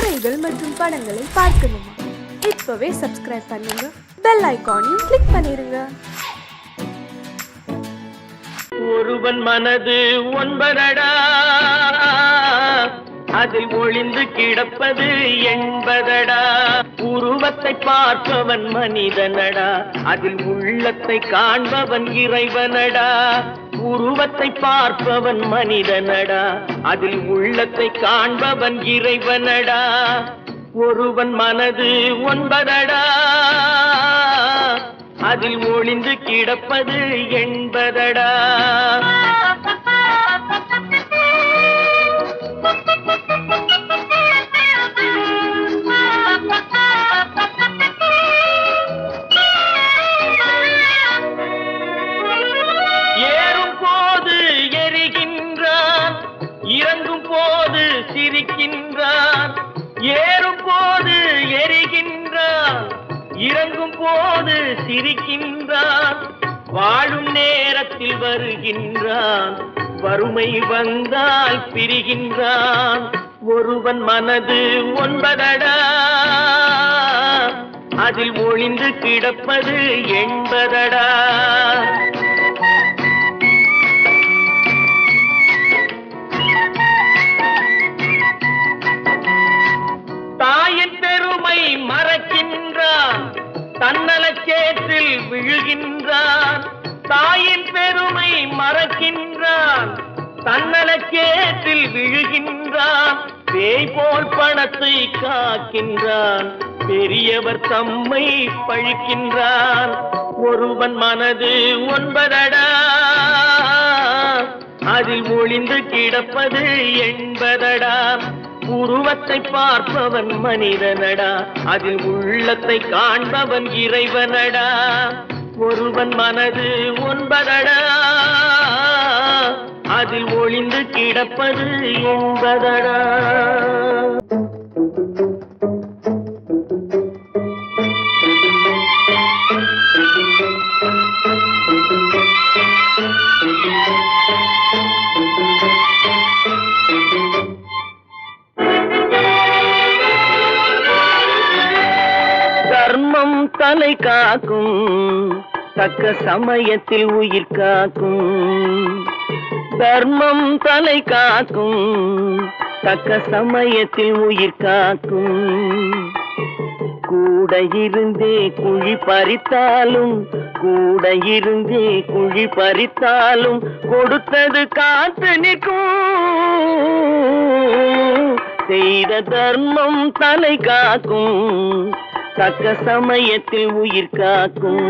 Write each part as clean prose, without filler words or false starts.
கதைகள் மற்றும் படங்களை பார்க்கணுமா? இப்பவே சப்ஸ்கிரைப் பண்ணுங்க, பெல் ஐகானையும் கிளிக் பண்ணிருங்க. ஒருவன் மனது ஒன்பதடா, அதில் ஒளிந்து கிடப்பது என்பதடா. உருவத்தை பார்ப்பவன் மனிதனடா, அதில் உள்ளத்தை காண்பவன் இறைவனடா. உருவத்தை பார்ப்பவன் மனிதனடா, அதில் உள்ளத்தை காண்பவன் இறைவனடா. ஒருவன் மனது ஒன்பதடா, அதில் ஒளிந்து கிடப்பது என்பதடா. ஏறும் போது எரிகின்றான், இறங்கும் போது சிரிக்கின்றான். ஏறும் போது எரிகின்றான், இறங்கும் போது சிரிக்கின்றான். வாழும் நேரத்தில் வருகின்றான், வறுமை வந்தால் பிரிகின்றான். ஒருவன் மனது ஒன்பதடா, அதில் ஒளிந்து கிடப்பது என்பதடா. தாயின் பெருமை மறக்கின்றான், தன்னலச்சேற்றில் விழுகின்றான். தாயின் பெருமை மறக்கின்றான், தன்னலச்சேற்றில் விழுகின்றான். பேய் போல் பணத்தை காக்கின்றான், பெரியவர் தம்மை பழிக்கின்றான். ஒருவன் மனது ஒன்பதடா, அதில் ஒளிந்து கிடப்பது என்பதடா. உருவத்தை பார்ப்பவன் மனிதனடா, அதில் உள்ளத்தை காண்பவன் இறைவனடா. ஒருவன் மனது ஒன்பதடா, அதில் ஒளிந்து கிடப்பது என்பதடா. தர்மம் தலை காக்கும், தக்க சமயத்தில் உயிர் காக்கும். தர்மம் தலை காக்கும், தக்க சமயத்தில் உயிர் காக்கும். கூட இருந்தே குழி பறித்தாலும், கூட இருந்தே குழி பறித்தாலும் கொடுத்தது காத்து நிற்கும். செய்த தர்மம் தலை காக்கும், தக்க சமயத்தில் உயிர் காக்கும்.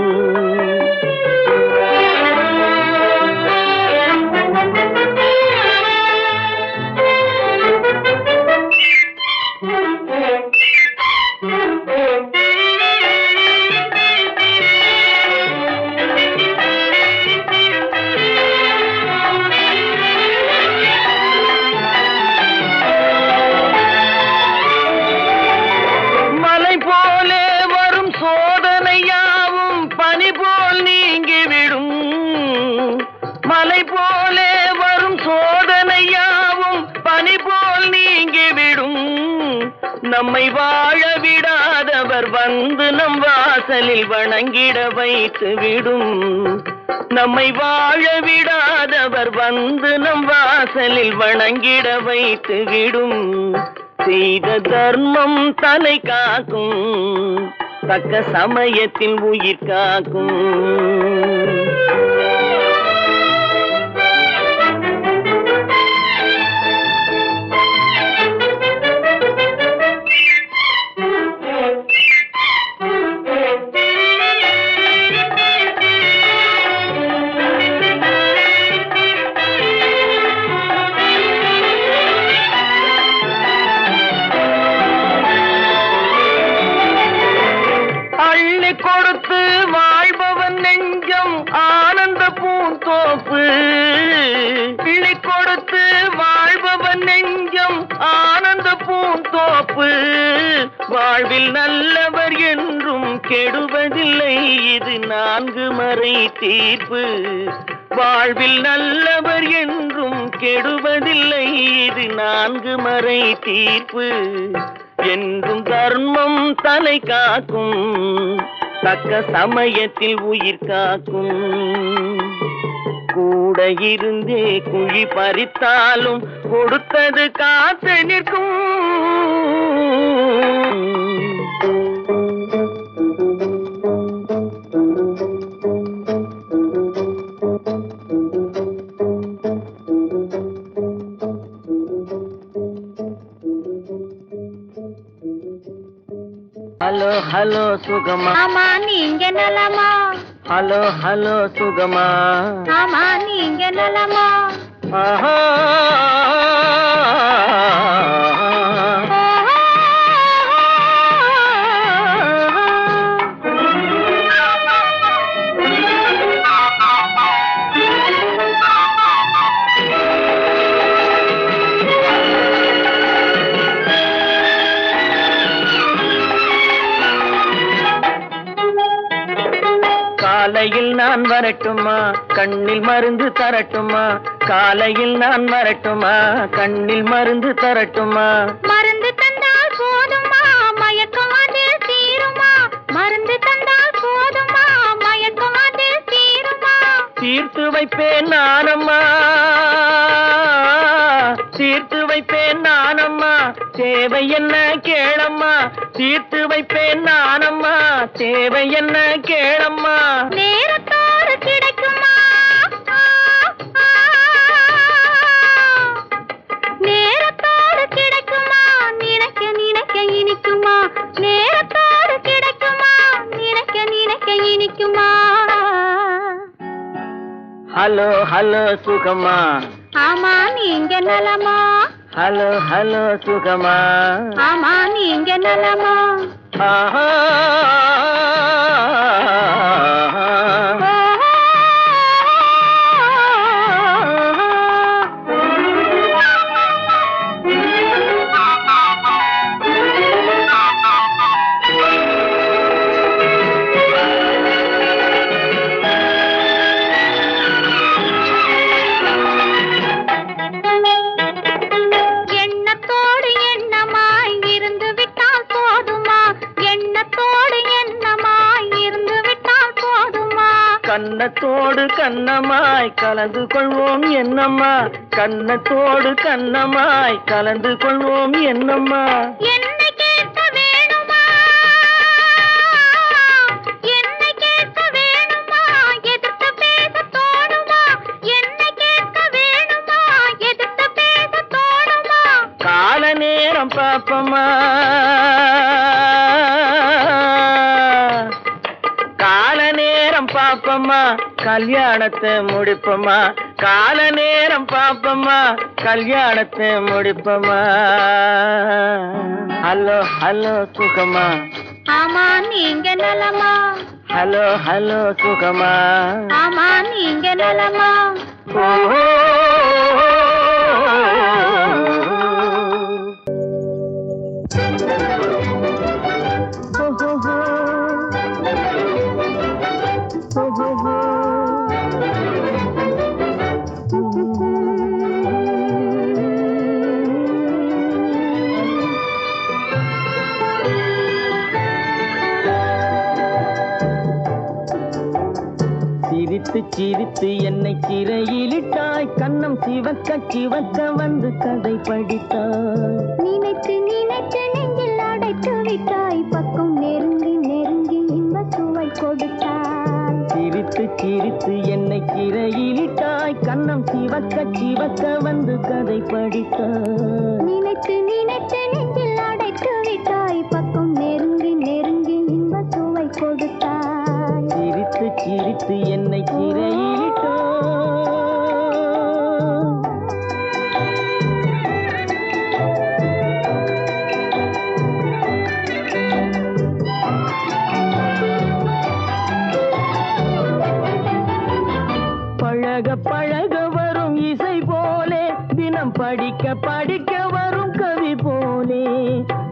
மலை போலே வரும் சோதனையாவும் பனி போல் நீங்கிவிடும். மலை போலே வரும் சோதனையாவும் பனி போல் நீங்கிவிடும். நம்மை வாழ விடாதவர் வந்து நம் வாசலில் வணங்கிட வைத்து விடும். நம்மை வாழ விடாதவர் வந்து நம் வாசலில் வணங்கிட வைத்து விடும். செய்த தர்மம் தலை காக்கும், தக்க சமயத்தில் உயிர் காக்கும். கொடுத்து வாழ்பவன் நெஞ்சம் ஆனந்த பூந்தோப்பு. பிள்ளை கொடுத்து வாழ்பவன் நெஞ்சம் ஆனந்த பூந்தோப்பு. வாழ்வில் நல்லவர் என்றும் கெடுவதில்லை, இது 4 மறை தீர்ப்பு. வாழ்வில் நல்லவர் என்றும் கெடுவதில்லை, இது 4 மறை தீர்ப்பு. என்றும் தர்மம் தலை காக்கும், தக்க சமயத்தில் உயிர் காக்கும். கூட இருந்தே குழி பறித்தாலும் கொடுத்தது காத்து நிற்கும். ஹலோ ஹலோ சுகமா, ஆமா நீங்க நலமா? ஹலோ ஹலோ சுகமா, ஆமா நீங்க நலமா? ஆஹா. காலையில் நான் வரட்டுமா, கண்ணில் மருந்து தரட்டுமா? காலையில் நான் வரட்டுமா, கண்ணில் மருந்து தரட்டுமா? மருந்து தந்தால் போதுமா, மயக்கம் அதில் தீருமா? மருந்து தந்தால் போதுமா, மயக்கம் அதில் தீருமா? தீர்த்து வைப்பேன் நானம்மா, தீர்த்து வைப்பேன் நானம்மா, தேவை என்ன கேளம்மா? தீர்த்து வைப்பேன் நானம்மா, தேவை என்ன கேளம்மா? நேரத்தோடு கிடைக்குமா? நேரத்தோடு கிடைக்குமா? நினைக்க நினைக்க இனிக்குமா? நேரத்தோடு கிடைக்குமா? நினைக்க நினைக்க இனிக்குமா? ஹலோ ஹலோ சுகமா, ஆமா நீங்க நலமா? ஹலோ ஹலோ சுகமா, ஆமா நீங்க நலமா? ஆஹா. எண்ணத்தோடு எண்ணமாய் இருந்து விட்டால் போதுமா? எண்ணத்தோடு எண்ணமாய் இருந்து விட்டால் போதுமா? கன்னத்தோடு கண்ணமாய் கலந்து கொள்வோம் என்னம்மா? கன்னத்தோடு கண்ணமாய் கலந்து கொள்வோம் என்னம்மா? என்னை கேட்க வேணுமா? என்னை கேட்க வேணுமா? எதிர்த்து பேச தோணுமா? என்னை கேட்க வேணுமா? எதிர்த்து பேச தோணுமா? கால நேரம் பாப்பம்மா, கால நேரம் பாப்பம்மா, கல்யாணத்தை முடிப்பம்மா. கால நேரம் பாப்பம்மா, கல்யாணத்தை முடிப்பம்மா. ஹலோ ஹலோ சுகமா, ஆமா நீங்க நலமா? ஹலோ ஹலோ சுகமா, ஆமா நீங்க நலமா? ஓ. சிரித்து சிரித்து என்னை சிறையிலிட்டாய், கன்னம் சிவக்க சிவக்க வந்து கதை படித்தாய். நினைத்து நினைத்து நெஞ்சில் அடைத்து விட்டாய், பக்கம் நெருங்கி நெருங்கி இன்ப சுவை கொடுத்தாய். சிரித்து சிரித்து என்னை சிறையிலிட்டாய், கன்னம் சிவக்க சிவக்க வந்து கதை படித்தாய். நினைத்து நினைத்து நெஞ்சில் அடைத்து விட்டாய், பக்கம் நெருங்கி நெருங்கி இன்ப சுவை கொடுத்தாய். சிரித்து சிரித்து என்னை சிறையிலிட்டாய். பழக பழக வரும் இசை போலே, தினம் படிக்க படிக்க வரும் கவி போலே.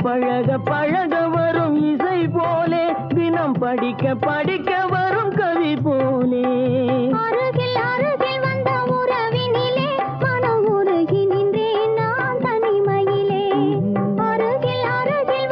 பழக பழக வரும் இசை போலே, தினம் படிக்க படிக்க வரும் கவி போலே. அருகில் அருகில் வந்த உறவினிலே மனம் உருகி நின்றேன் நான் தனிமையிலே. அருகில் அருகில்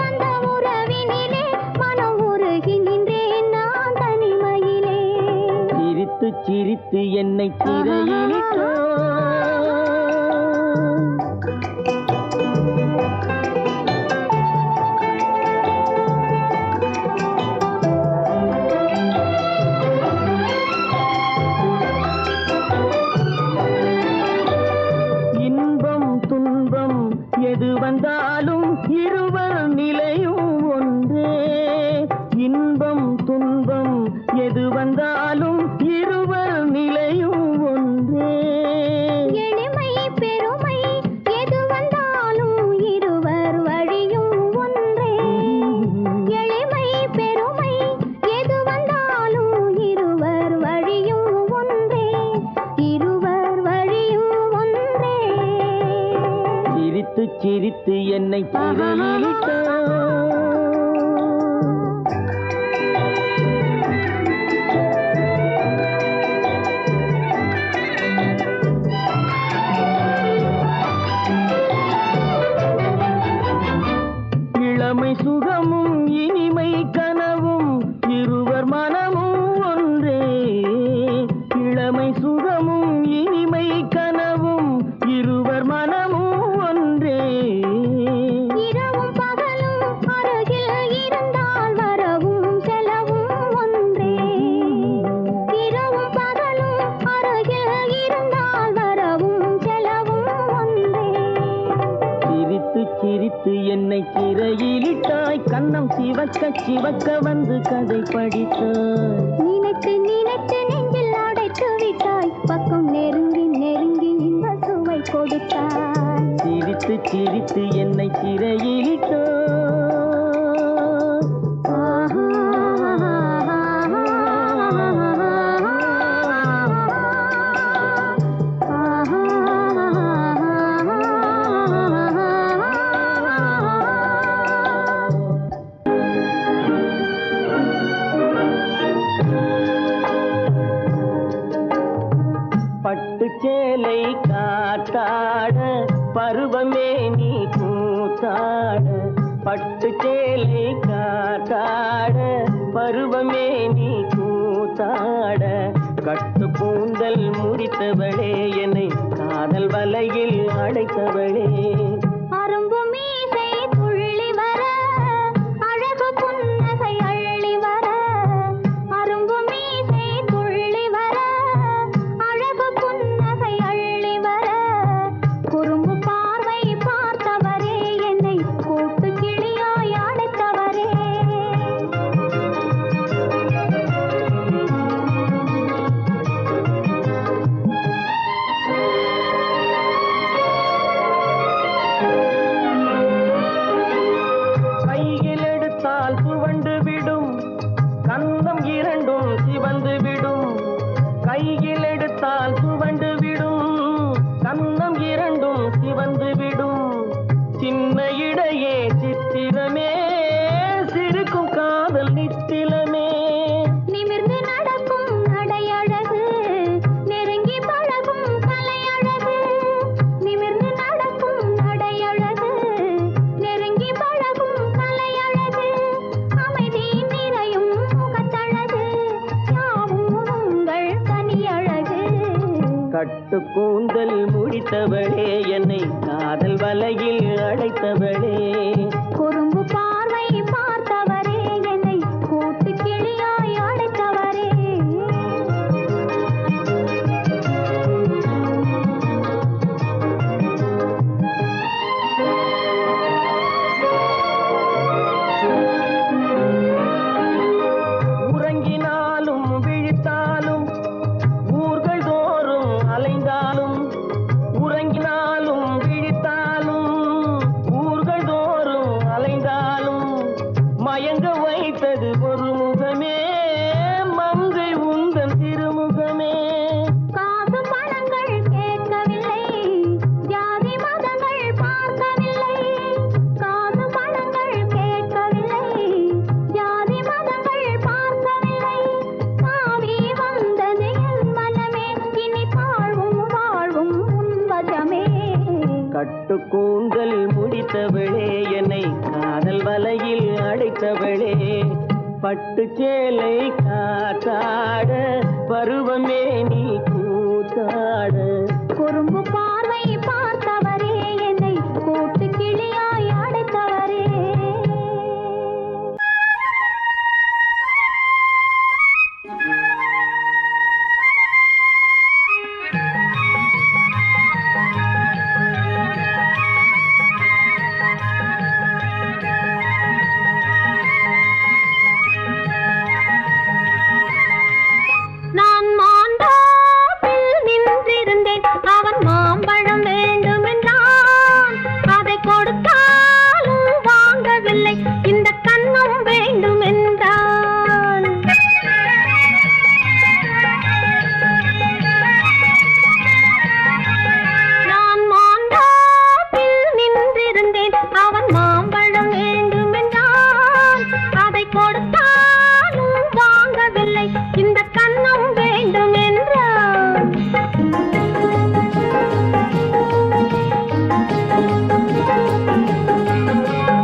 சிறையிலிட்டாய். இளமை சுகமும் இனிமை கனவும் இருவர் மனமும் ஒன்றே. இளமை சுகமும் இனிமை கனவும் இருவர் மனமும் ஒன்றே. இரவும் பகலும் அருகில் இருந்தால் வரவும் செலவும் ஒன்றே. இரவும் பகலும் அருகில் இருந்தால் வரவும் செலவும் ஒன்றே. சிரித்து சிரித்து என்னை சிறையிலிட்டாய். கன்னம் சிவக்க சிவக்க வந்து கதை படித்தாய். நினைத்து நினைத்து நெஞ்சில் அடைத்து விட்டாய். பக்கம் நெருங்கி நெருங்கி இன்ப சுவை கொடுத்தாய். சிரித்து சிரித்து என்னை சிறையிலிட்டாய். பட்டு சேலை காத்தாட பருவமே நீ கூத்தாட. பட்டு சேலை காத்தாட பருவமே நீ கூத்தாட. கட்டு கூந்தல் முடித்தவளே என்னை காதல் வலையில் அடைத்தவளே. அரும்பு மீசை துள்ளி வர அழகு புன்னகை அள்ளி வர. அரும்பு மீசை துள்ளி வர அழகு புன்னகை அள்ளி வர. குறும்பு பார்வை பார்த்தவரே என்னை கூட்டு கிளியாய் அடைத்தவரே. கையில் எடுத்தால் துவண்டு விடும் கந்தம் இரண்டும் சிவந்து விடும். கையில் எடுத்தால் துவண்டு விடும் கந்தம் இரண்டும் சிவந்து விடும். சின்ன இடையே சித்திரமே சிரிக்கும் காதல் நித்திலமே. நிமிர்ந்து நடக்கும் நடையழகு நெருங்கி பழகும் கலையழகு. நிமிர்ந்து நடக்கும் நடையழகு நெருங்கி பழகும் கலையழகு. அமைதி நிறையும் முகத்தழகு யாவும் உங்கள் தனியழகு. கட்டு கூந்தல் முடித்தவளே என்னை காதல் வலையில் அடைத்தவளே. குறும்பு பார்வை பார்த்தவரே என்னை கூட்டு கிளியாய் அடைத்தவரே. உறங்கினாலும் விழித்தாலும் ஊர்கள் தோறும் அலைந்தாலும். உறங்கினாலும் விழித்தாலும் ஊர்கள் தோறும் அலைந்தாலும். மயங்க வைத்தது ஒரு முகமே மங்கை உந்தன் திருமுகமே. காசு பணங்கள் கேட்கவில்லை ஜாதி மதங்கள் பார்க்கவில்லை. காசு பணங்கள் கேட்கவில்லை ஜாதி மதங்கள் பார்க்கவில்லை. தாவி வந்தது என் மனமே இனி தாழ்வும் வாழ்வும் உன்வசமே. கட்டு கூந்தல் முடித்தவளே என்னை காதல் வலையில் அடைத்தவளே. பட்டு சேலை காத்தாட பருவமே நீ கூத்தாட. குறும்பு பார்வை பார்த்தவரே என்னை கூட்டு கிளியாய் அடைத்தவரே. நான் மாண்டாப்பில் நின்றிருந்தேன். அவன் மாம்பழம் வேண்டுமென்றான். அதை கொடுத்தாலும் வாங்கவில்லை. இந்த கன்னம் வேண்டுமென்றான். நான் மாண்டாப்பில் நின்றிருந்தேன். அவன் மாம்பழம்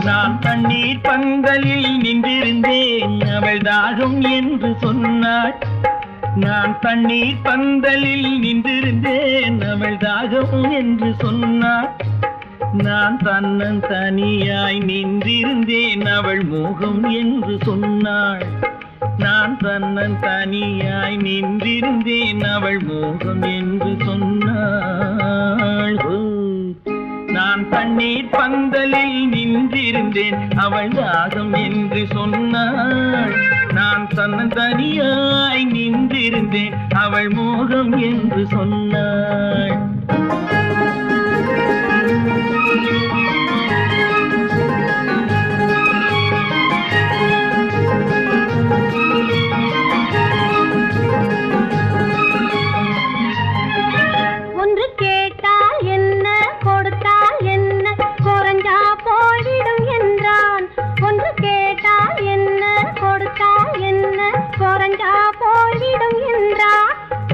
நான் தண்ணீர் பந்தலில் நின்றிருந்தேன் அவள் தாகம் என்று சொன்னாள். நான் தண்ணீர் பந்தலில் நின்றிருந்தேன் அவள் தாகம் என்று சொன்னாள். நான் தன்னன் தனியாய் நின்றிருந்தேன் அவள் மோகம் என்று சொன்னாள். நான் தன்னன் தனியாய் நின்றிருந்தேன் அவள் மோகம் என்று சொன்னாள். நான் தண்ணீர் பந்தலில் நின்றிருந்தேன் அவள் தாகம் என்று சொன்னாள். நான் தன்னன் தனியாய் நின்றிருந்தேன் அவள் மோகம் என்று சொன்னாள்.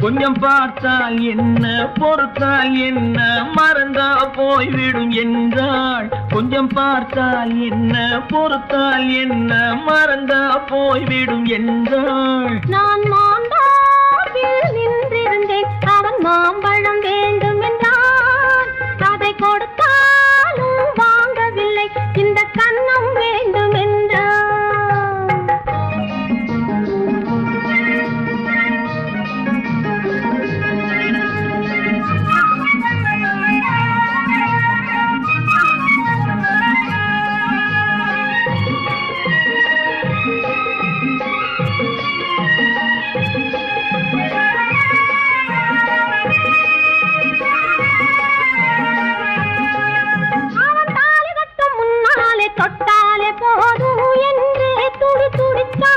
கொஞ்சம் பார்த்தால் என்ன பொறுத்தால் என்ன மறந்தா போய்விடும் என்றாள். கொஞ்சம் பார்த்தால் என்ன பொறுத்தால் என்ன மறந்தா போய்விடும் என்றாள். நான் மாந்தாவில் நின்றிருந்தேன் அவன் மாம்பழம் வேண்டும் என்றான். அதை கொடுத்தாலும் வாங்கவில்லை இந்த கன்னம் வேண்டும் என்றான். தொட்டாலே போதும் என்று துடி துடிச்சா.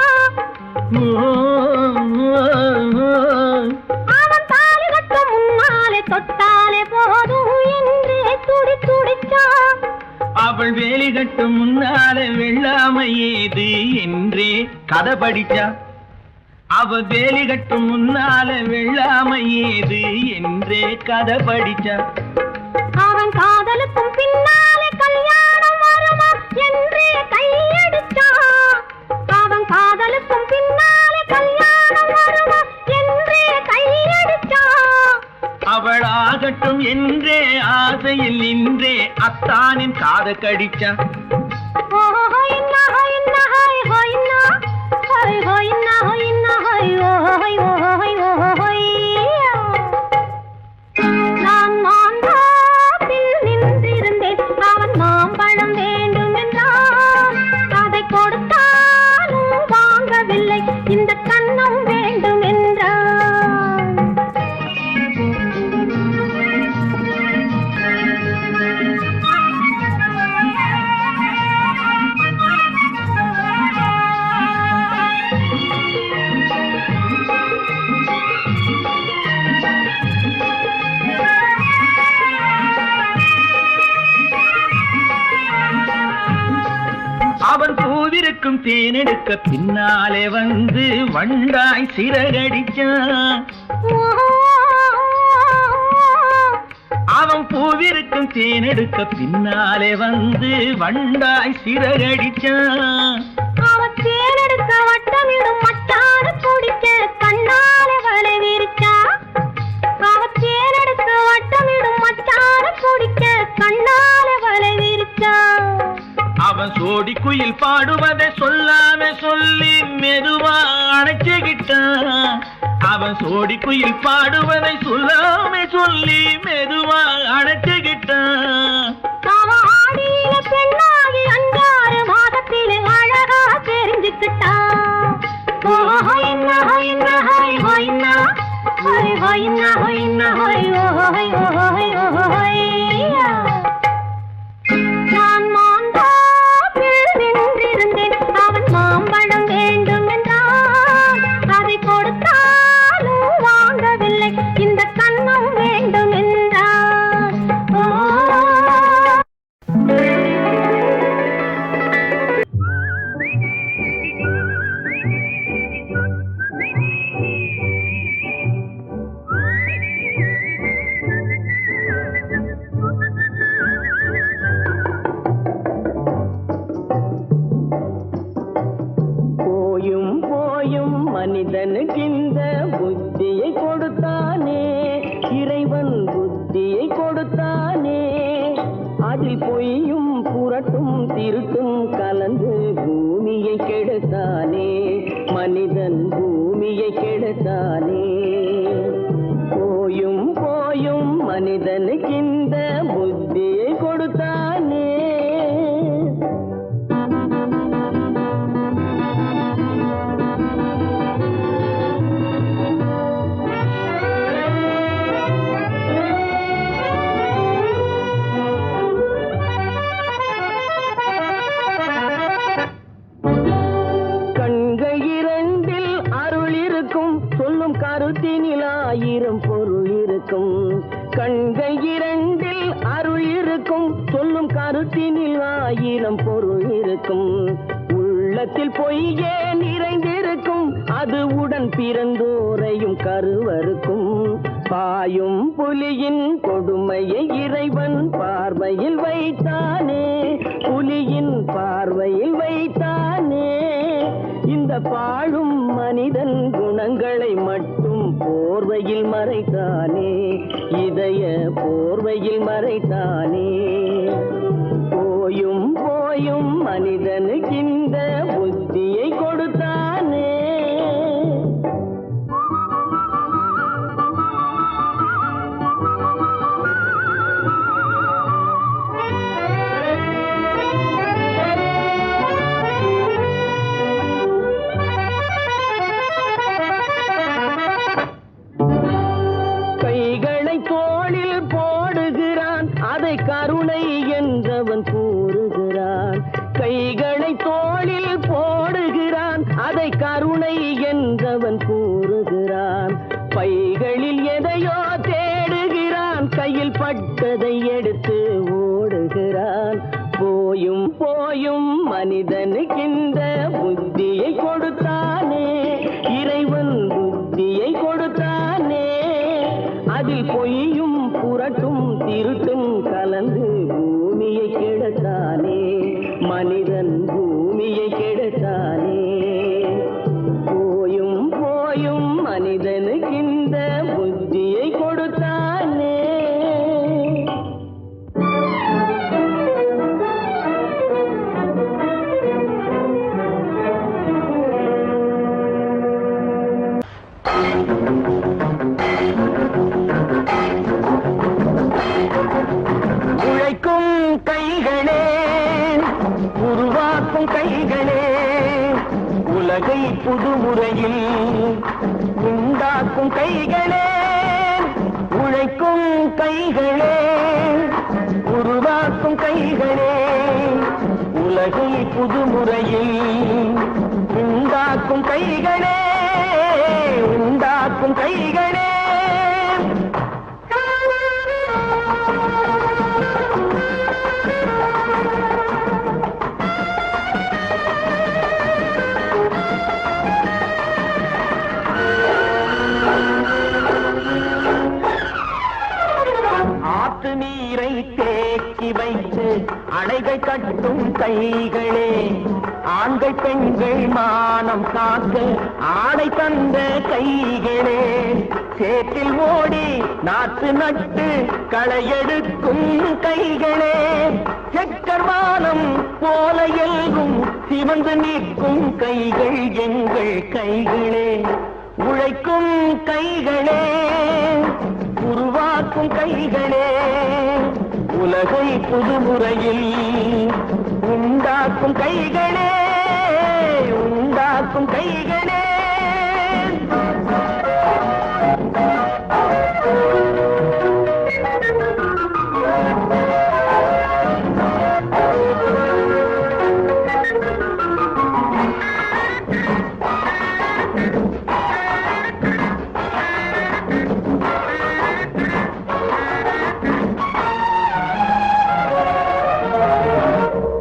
அவன் தாலி கட்ட முன்னாலே தொட்டாலே போதும் என்று துடி துடிச்சா. அவள் வேலி கட்டும் முன்னாலே வெள்ளாமை ஏது என்றே கதை படிச்சா. அவள் வேலி கட்டும் முன்னாலே வெள்ளாமை ஏது என்றே கதை படிச்சா. அவன் காதலுக்கும் பின்னாலே கல்யாணம் வருமா என்றே கையடிச்சா. அவன் காதலுக்கும் பின்னாலே கல்யாணம் வருமா என்றே கையடிச்சா. அவள் ஆகட்டும் என்றே ஆசையில் நின்றே அத்தானின் காத கடிச்சா. நான் மாந்தாப்பில் நின்றிருந்தேன் அவன் மாம்பழம் வேண்டும் என்றான். அதை கொடுத்தாலும் வாங்கவில்லை இந்த கன்னம் வேண்டும் என்றான். அவன் பூவிருக்கும் தேனெடுக்க பின்னாலே வந்து வண்டாய் சிறகடிச்சான். அவன் பூவிருக்கும் தேனெடுக்க பின்னாலே வந்து வண்டாய் சிறகடிச்சான். அவன் தேனெடுக்க வட்டமிடும் மட்டான குடிக்க கண்ணாலே வலை விரிச்சா. அவன் தேனெடுக்க வட்டமிடும் மட்டான குடிக்க கண்ணாலே வலை விரிச்சா. அவன் சோடி குயில் பாடுவதை சொல்லாம சொல்லி மெதுவா அணைச்சுக்கிட்டான். அவன் சோடி குயில் பாடுவதை சொல்லாம சொல்லி மெதுவா அணைச்சுக்கிட்டான். அவன் ஆடியில பெண்ணாகி 5-6 மாதத்திலே அழகா தெரிஞ்சுக்கிட்டான். நான் மாந்தாப்பில் நின்றிருந்தேன் அவன் மாம்பழம் வேண்டும் என்றான். அதை கொடுத்தாலும் வாங்கவில்லை இந்த கன்னம் வேண்டும் என்றான். மனிதனுக்கு இந்த புத்தியை கொடுத்தானே, இறைவன் புத்தியை கொடுத்தானே. அதில் பொய்யும் புரட்டும் திருட்டும் கலந்து பூமியை கெடுத்தானே, மனிதன் பூமியை கெடுத்தானே. போயும் போயும் மனிதனுக்கு இந்த புத்தியை கொடுத்தானே. கருத்தினில் ஆயிரம் பொருள் இருக்கும், கண்கள் இரண்டில் அருள் இருக்கும், சொல்லும் கருத்தினில் ஆயிரம் பொருள் இருக்கும். உள்ளத்தில் பொய்யே நிறைந்திருக்கும், அது உடன் பிறந்தோரையும் கருவருக்கும். பாயும் புலியின் கொடுமையை இறைவன் பார்வையில் வைத்தானே, புலியின் பார்வையில் வைத்தானே. இந்த பாழும் மனிதன் குணங்களை மட்டும் போர்வையில் மறைத்தானே, இதய போர்வையில் மறைத்தானே. போயும் போயும் மனிதனுக்கு இந்த புத்தியை கொடுத்தானே. கருணை என்றவன் கூறுகிறான், கைகளை தோளில் போடுகிறான், அதை கருணை என்றவன் கூறுகிறான். பைகளில் எதையோ தேடுகிறான், கையில் பட்டதை எடுத்து ஓடுகிறான். போயும் போயும் மனிதனுக்கு இந்த புத்தியை கொடுத்தானே, இறைவன் புத்தியை கொடுத்தானே. அதில் பொய்யும் புரட்டும் திருட்டும் கலந்து பூமியை கெடுத்தானே, மனிதன் பூமியை கெடுத்தானே. போயும் போயும் மனிதனுக்கு இந்த புத்தியை கொடுத்தானே. உழைக்கும் கைகளே, உருவாக்கும் கைகளே, உலகை புதுமுறையில் உண்டாக்கும் கைகளே. உழைக்கும் கைகளே, உருவாக்கும் கைகளே, உலகை புதுமுறையில் உண்டாக்கும் கைகளே, உண்டாக்கும் கைகளே. ஆற்று நீரை தேக்கி வைத்து அணைகள் கட்டும் கைகளே, ஆண்கள் பெண்கள் மானம் காக்க ஆணை தந்த கைகளே. சேற்றில் ஓடி நாற்று நட்டு களையெடுக்கும் கைகளே, செக்கர்வானம் போல எல்கும் சிவந்து நிற்கும் கைகள் எங்கள் கைகளே. உழைக்கும் கைகளே, உருவாக்கும் கைகளே, உலகை புதுமுறையில் உண்டாக்கும் கைகளே, உண்டாக்கும் கைகளே.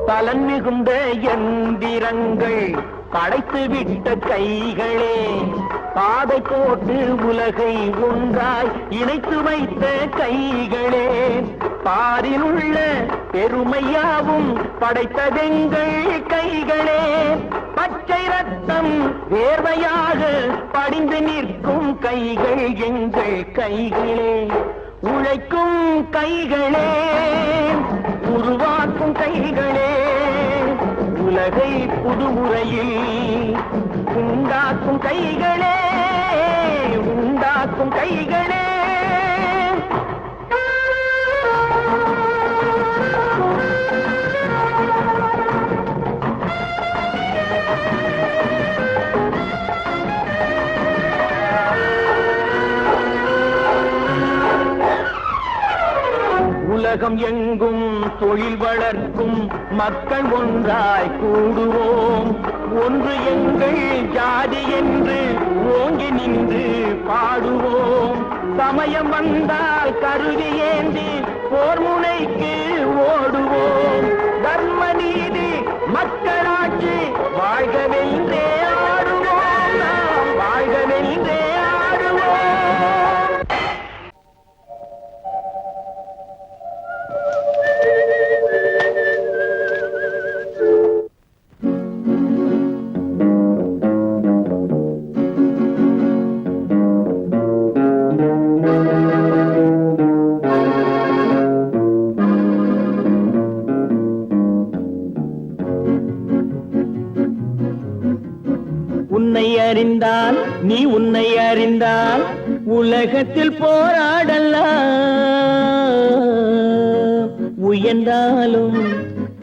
பலன் மிகுந்த எந்திரங்கள் படைத்து விட்ட கைகளே, பாதை போட்டு உலகை ஒன்றாய் இணைத்து வைத்த கைகளே. பாரில் உள்ள பெருமையாவும் படைத்ததெங்கள் கைகளே. பச்சை ரத்தம் வேர்வையாக படிந்து நிற்கும் கைகள் எங்கள் கைகளே, உழைக்கும் கைகளே, உருவாக்கும் கைகளே, உலகை புதுமுறையில் உண்டாக்கும் கைகளே, உண்டாக்கும் கைகளே. உலகம் எங்கும் தொழில் வளர்க்கும் மக்கள் ஒன்றாய் கூடுவோம், ஒன்று எங்கள் ஜாதி என்று ஓங்கி நின்று பாடுவோம். சமயம் வந்தால் கருதி ஏந்தி போர் முனைக்கு ஓடுவோம். தர்ம நீதி மக்களாட்சி வாழ்கவென்றே ஆடுவோம், நாம் வாழ்கவென்றே ஆடுவோம். உன்னை அறிந்தால் நீ உன்னை அறிந்தால் உலகத்தில் போராடலாம், உயர்ந்தாலும்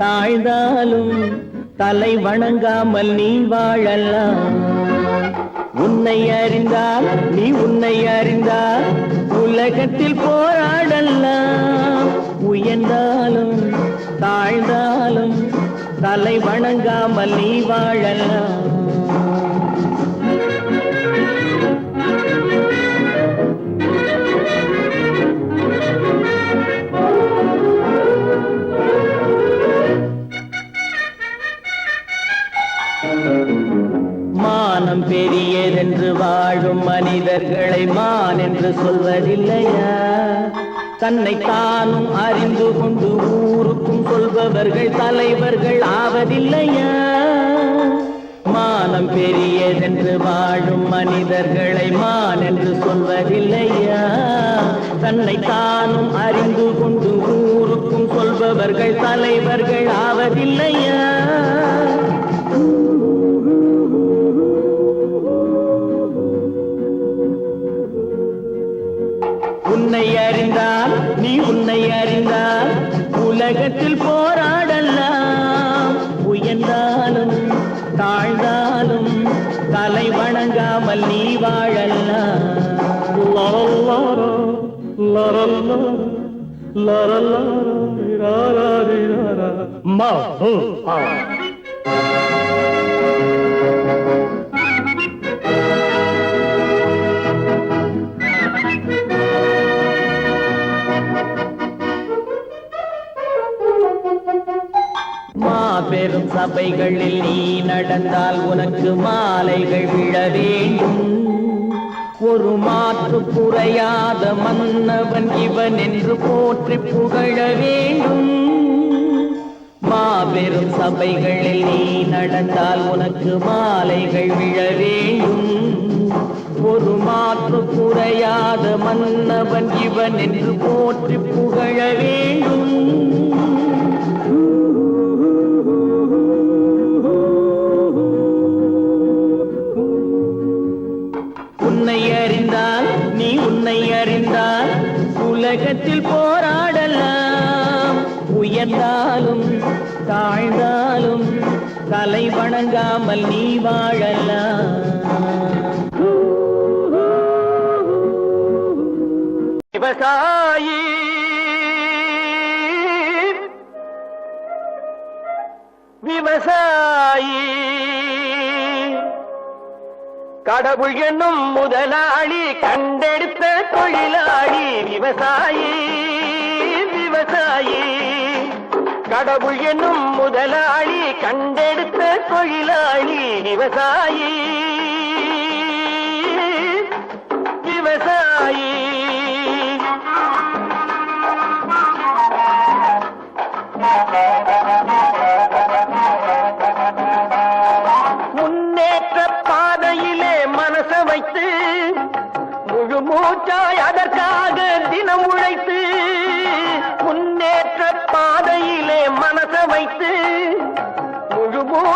தாழ்ந்தாலும் தலை வணங்காமல் நீ வாழலாம். உன்னை அறிந்தால் நீ உன்னை அறிந்தால் உலகத்தில் போராடலாம், உயர்ந்தாலும் தாழ்ந்தாலும் தலை வணங்காமல் நீ வாழலாம். மானம் பெரியதென்று வாழும் மனிதர்களை மான் என்று சொல்வதில்லையா? தன்னை தானும் அறிந்து கொண்டு ஊருக்கும் சொல்பவர்கள் தலைவர்கள் ஆவதில்லையா? மானம் பெரியதென்று வாழும் மனிதர்களை மான் என்று சொல்வதில்லையா? தன்னை தானும் அறிந்து கொண்டு ஊருக்கும் சொல்பவர்கள் தலைவர்கள் ஆவதில்லையா? உன்னை அறிந்தால் நீ உன்னை அறிந்தால் உலகத்தில் போராடலாம், உயர்ந்தாலும் தாழ்ந்தாலும் தலை வணங்காமல் நீ வாழலாம். மாபெரும் சபைகளில் நீ நடந்தால் உனக்கு மாலைகள் விழ வேண்டும். ஒரு மாற்று குறையாத மன்னவன் இவன் என்று போற்றி புகழ வேண்டும். மாபெரும் சபைகளில் நீ நடந்தால் உனக்கு மாலைகள் விழ வேண்டும். ஒரு மாற்று குறையாத மன்னவன் இவன் என்று போற்றி புகழ வேண்டும். உன்னை அறிந்தால் நீ உன்னை அறிந்தால் உலகத்தில் போராடலாம், உயர்ந்தாலும் தாழ்ந்தாலும் தலை வணங்காமல் நீ வாழலாம். விவசாயி விவசாயி கடவுள் என்னும் முதலாளி கண்டெடுத்த தொழிலாளி. விவசாயி விவசாயி கடவுள் என்னும் முதலாளி கண்டெடுத்த தொழிலாளி. விவசாயி விவசாயி முன்னேற்ற பாதை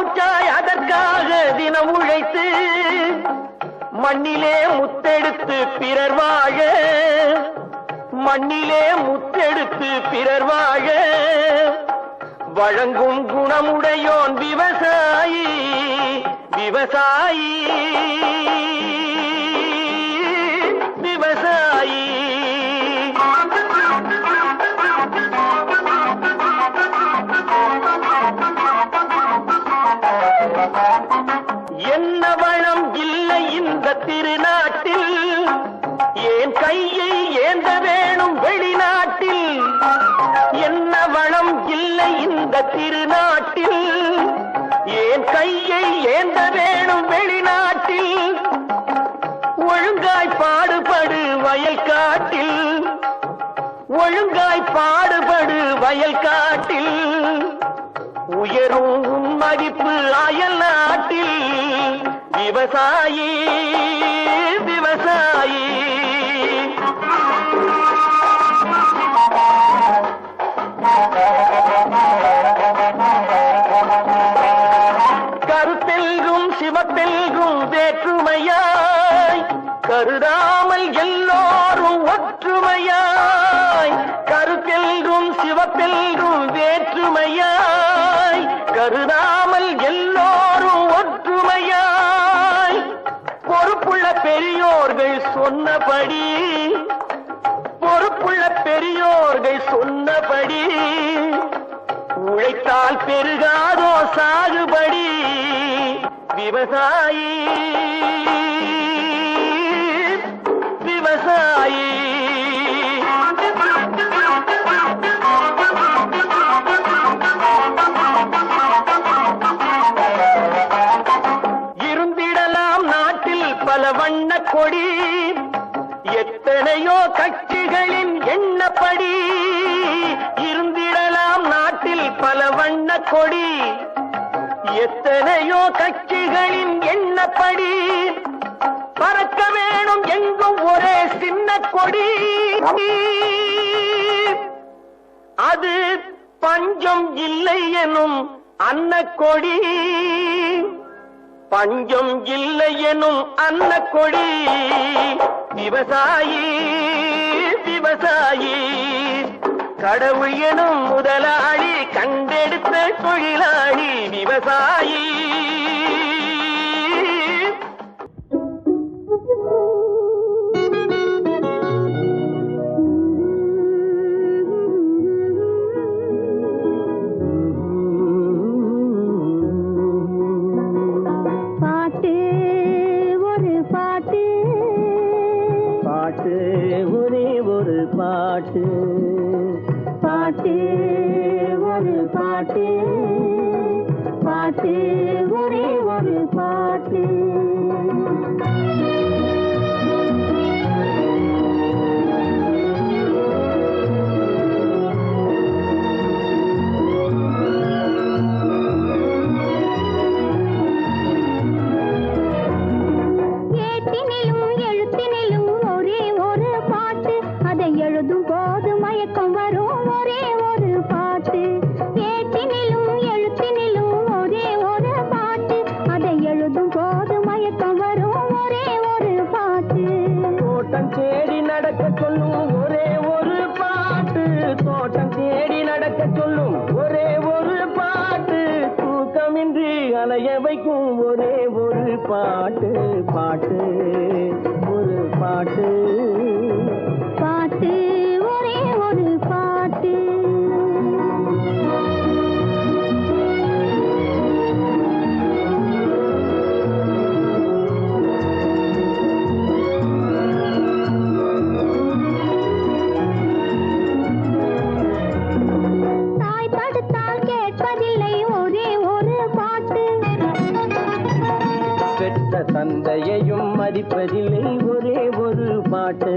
தோற்றாய் அதற்காக தினம் உழைத்து மண்ணிலே முத்தெடுத்து பிறர் வாழ மண்ணிலே முத்தெடுத்து பிறர் வாழ வழங்கும் குணமுடையோன் விவசாயி விவசாயி விவசாயி என்ன வளம் இல்லை இந்த திருநாட்டில் ஏன் கையை ஏந்த வேணும் வெளிநாட்டில் என்ன வளம் இல்லை இந்த திருநாட்டில் ஏன் கையை ஏந்த வேணும் வெளிநாட்டில் ஒழுங்காய் பாடுபடு வயல் காட்டில் ஒழுங்காய் பாடுபடு வயல் காட்டில் உயரும் உன் மதிப்பு அயல் நாட்டில் விவசாயி விவசாயி கருத்தெல்கும் சிவப்பெல்கும் வேற்றுமையாய் கருதாமல் எல்லோரும் ஒற்றுமையாய் கருத்தெல்கும் சிவப்பெல்கும் வேற்றுமையாய் கருதாமல் எல்லோரும் ஒற்றுமையாய் பொறுப்புள்ள பெரியோர்கள் சொன்னபடி பொறுப்புள்ள பெரியோர்கள் சொன்னபடி உழைத்தால் பெருகாதோ சாகுபடி விவசாயி விவசாயி இருந்திடலாம் நாட்டில் பல வண்ண கொடி எத்தனையோ கட்சிகளின் எண்ணப்படி இருந்திடலாம் நாட்டில் பல வண்ண கொடி எத்தனையோ கட்சிகளின் எண்ணப்படி பறக்க வேணும் எங்கும் ஒரே சின்ன கொடி அது பஞ்சம் இல்லை எனும் அன்னக்கொடி பஞ்சம் இல்லை எனும் அன்னக்கொடி விவசாயி விவசாயி கடவுள் எனும் முதலாளி கண்டெடுத்த தொழிலாளி விவசாயி பாட்டு ஒரு பாட்டு பாட்டு ஒரே ஒரு பாட்டு பாட்டு ஒரு பாட்டு பாட்டு ஒரே ஒரு பாட்டு ஏட்டினிலும் எழுத்தினிலும் ஒரே ஒரு பாட்டு அதை எழுதும் போது மயக்கம் வரும் ஒரே ஒரு பாட்டு ஏட்டினிலும் எழுத்தினிலும் ஒரே ஒரு பாட்டு அதை எழுதும் போது மயக்கம் வரும் ஒரே ஒரு பாட்டு தோட்டம் தேடி நடக்க சொல்லும் ஒரே ஒரு பாட்டு தோட்டம் தேடி நடக்க சொல்லும் ஒரே ஒரு பாட்டு தூக்கமின்றி அலைய வைக்கும் ஒரே ஒரு பாட்டு பாட்டு ஒரு பாட்டு பாட்டு ஒரே ஒரு பாட்டு தாய் தடுத்தால் கேட்பதில்லை ஒரே ஒரு பாட்டு பெற்ற தந்தையையும் மதிப்பதில்லை ஒரே ஒரு பாட்டு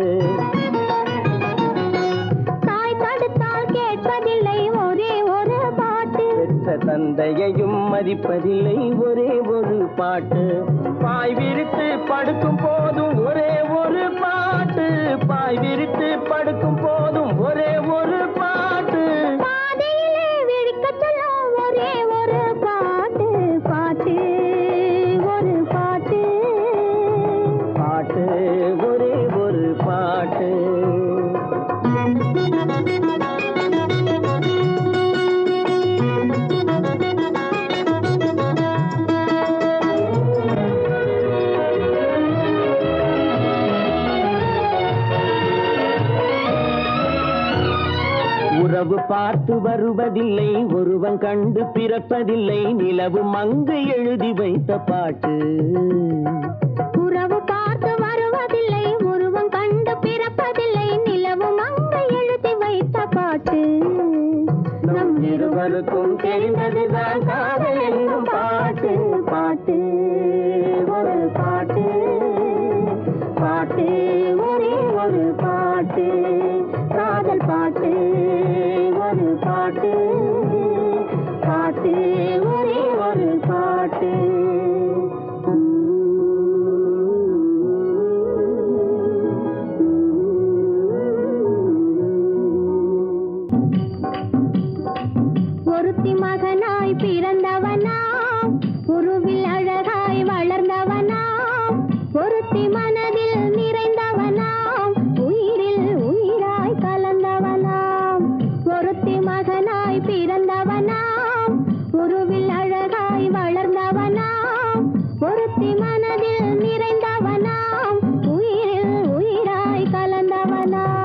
தாய் தடுத்தால் கேட்பதில்லை ஒரே ஒரு பாட்டு பெற்ற தந்தையையும் மதிப்பதில்லை ஒரே ஒரு பாட்டு பாய் விரித்து படுக்கும் போதும் ஒரே ஒரு பாட்டு பாய் விரித்து படுக்கும் போதும் ஒரே ஒரு பாட்டு பாதையிலே விழிக்கச் சொல்லும் ஒரே ஒரு பாட்டு பார்த்து வருவதில்லை, ஒருவன் கண்டு பிறப்பதில்லை, நிலவு மங்கு எழுதி வைத்த பாட்டு. உறவு பார்த்து வருவதில்லை, ஒருவன் கண்டு பிறப்பதில்லை, நிலவு மங்கு எழுதி வைத்த பாட்டு. நம் இருவருக்கும் தெரிந்ததுதான் காதல் என்னும் பாட்டு. பாட்டு ஒரு பாட்டு, பாட்டு ஒரே ஒரு பாட்டு, காதல் பாட்டு ஒரு பாட்டு, பாட்டு ஒரே ஒரு பாட்டு. ஒருத்தி மகனாய் பிறந்தவனாம், உருவில் அழகாய் வளர்ந்தவனாம், ஒருத்தி மனதில் நிறைந்தவனாம், உயிரில் உயிராய் கலந்தவனாம். ஒருத்தி மகனாய் பிறந்தவனாம், உருவில் அழகாய் வளர்ந்தவனாம், ஒருத்தி மனதில் நிறைந்தவனாம், உயிரில் உயிராய் கலந்தவனாம்.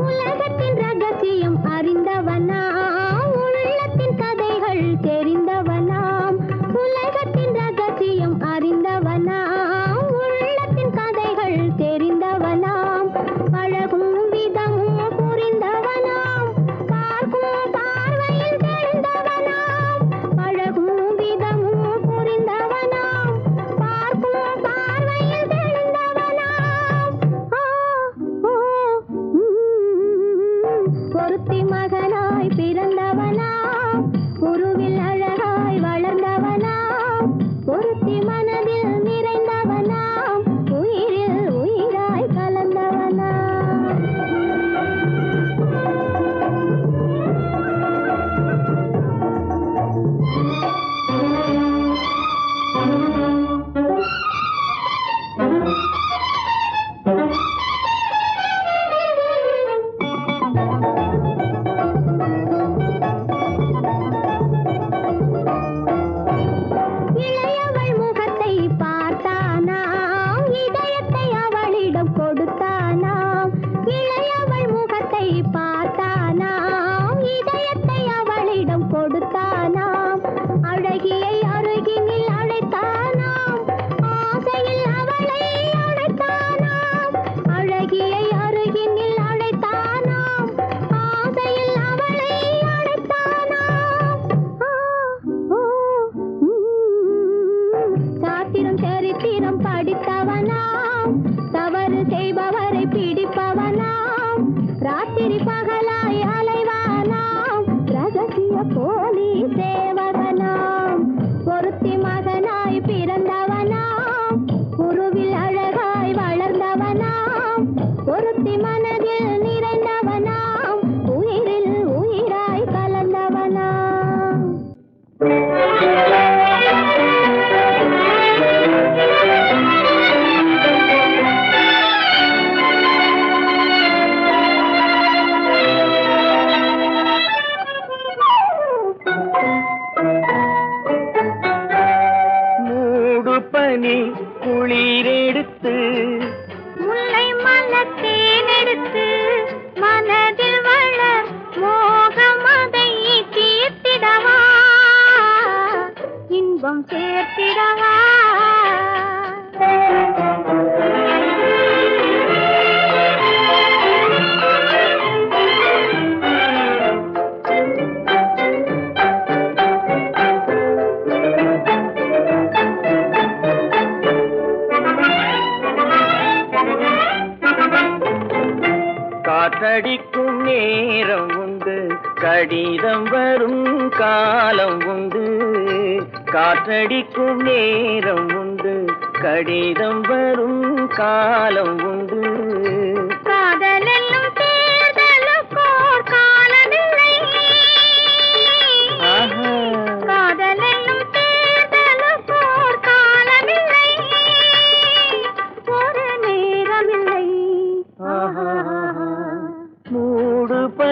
உலகத்தின் ரகசியம் அறிந்தவனாம், உள்ளத்தின் கதைகள் தெரிந்தவனாம். உலகத்தின் ரகசியம் அறிந்தவனாம், உள்ளத்தின் கதைகள் தெரிந்தவனாம். அழகும் விதமும் புரிந்தவனாம், பார்க்கும் பார்வையில் தெரிந்தவனாம். அழகும் விதமும் புரிந்தவனாம், பார்க்கும் பார்வையில் தெரிந்தவனாம். ஒருத்தி மகனாய் பிறந்தவனாம், உருவில் அழகாய் வளர்ந்தவனாம், ஒருத்தி மனதில் நிறைந்தவனாம், உயிரில் உயிராய் கலந்தவனாம். இளையவள் முகத்தை பார்த்தானாம், இதயத்தை அவளிடம் கொடுத்தானாம். இளையவள் முகத்தை பார்த்தானாம், இதயத்தை அவளிடம் கொடுத்தானாம். அழகியை அருகினில் அழைத்தானாம், ஆசையில் அவளை அழைத்தானாம். அழகியை அருகினில் அழைத்தானாம், ஆசையில் அவளை அழைத்தானாம். சாத்திரம் சரித்திரம் படித்தவனாம், தவறு செய்பவரை பிடிப்பவனாம். ராத்திரி பகலாய் அலைவானாம், ரகசிய போலி சேவகனாம். ஒருத்தி மகனாய் பிறந்தவனாம், உருவில் அழகாய் வளர்ந்தவனாம், ஒருத்தி மனதில் நிறைந்தவனாம், உயிரில் உயிராய் கலந்தவனாம். மூடு பனி குளிரெடுத்து, முல்லை மலத்தேன் எடுத்து, மனதில் வளர் மோகமதை தீர்த்திடவா, இன்பம் சேர்த்திடவா. காற்றடிக்கும் நேரம் உண்டு, கடிதம் வரும் காலம் உண்டு. காற்றடிக்கும் நேரம் உண்டு, கடிதம் வரும் காலம் உண்டு. காதலெல்லும் தேர்தலுக்கோர் காலமில்லை, காதலெல்லும் தேர்தலுக்கோர் காலமில்லை.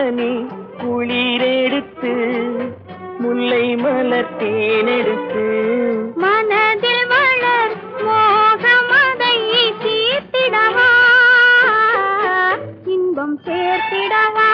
பனி குளிரெடுத்து முல்லை மலர் தேனெடுத்து மனதில் வளர் மோகமதை தீர்த்திடவா இன்பம் சேர்த்திடவா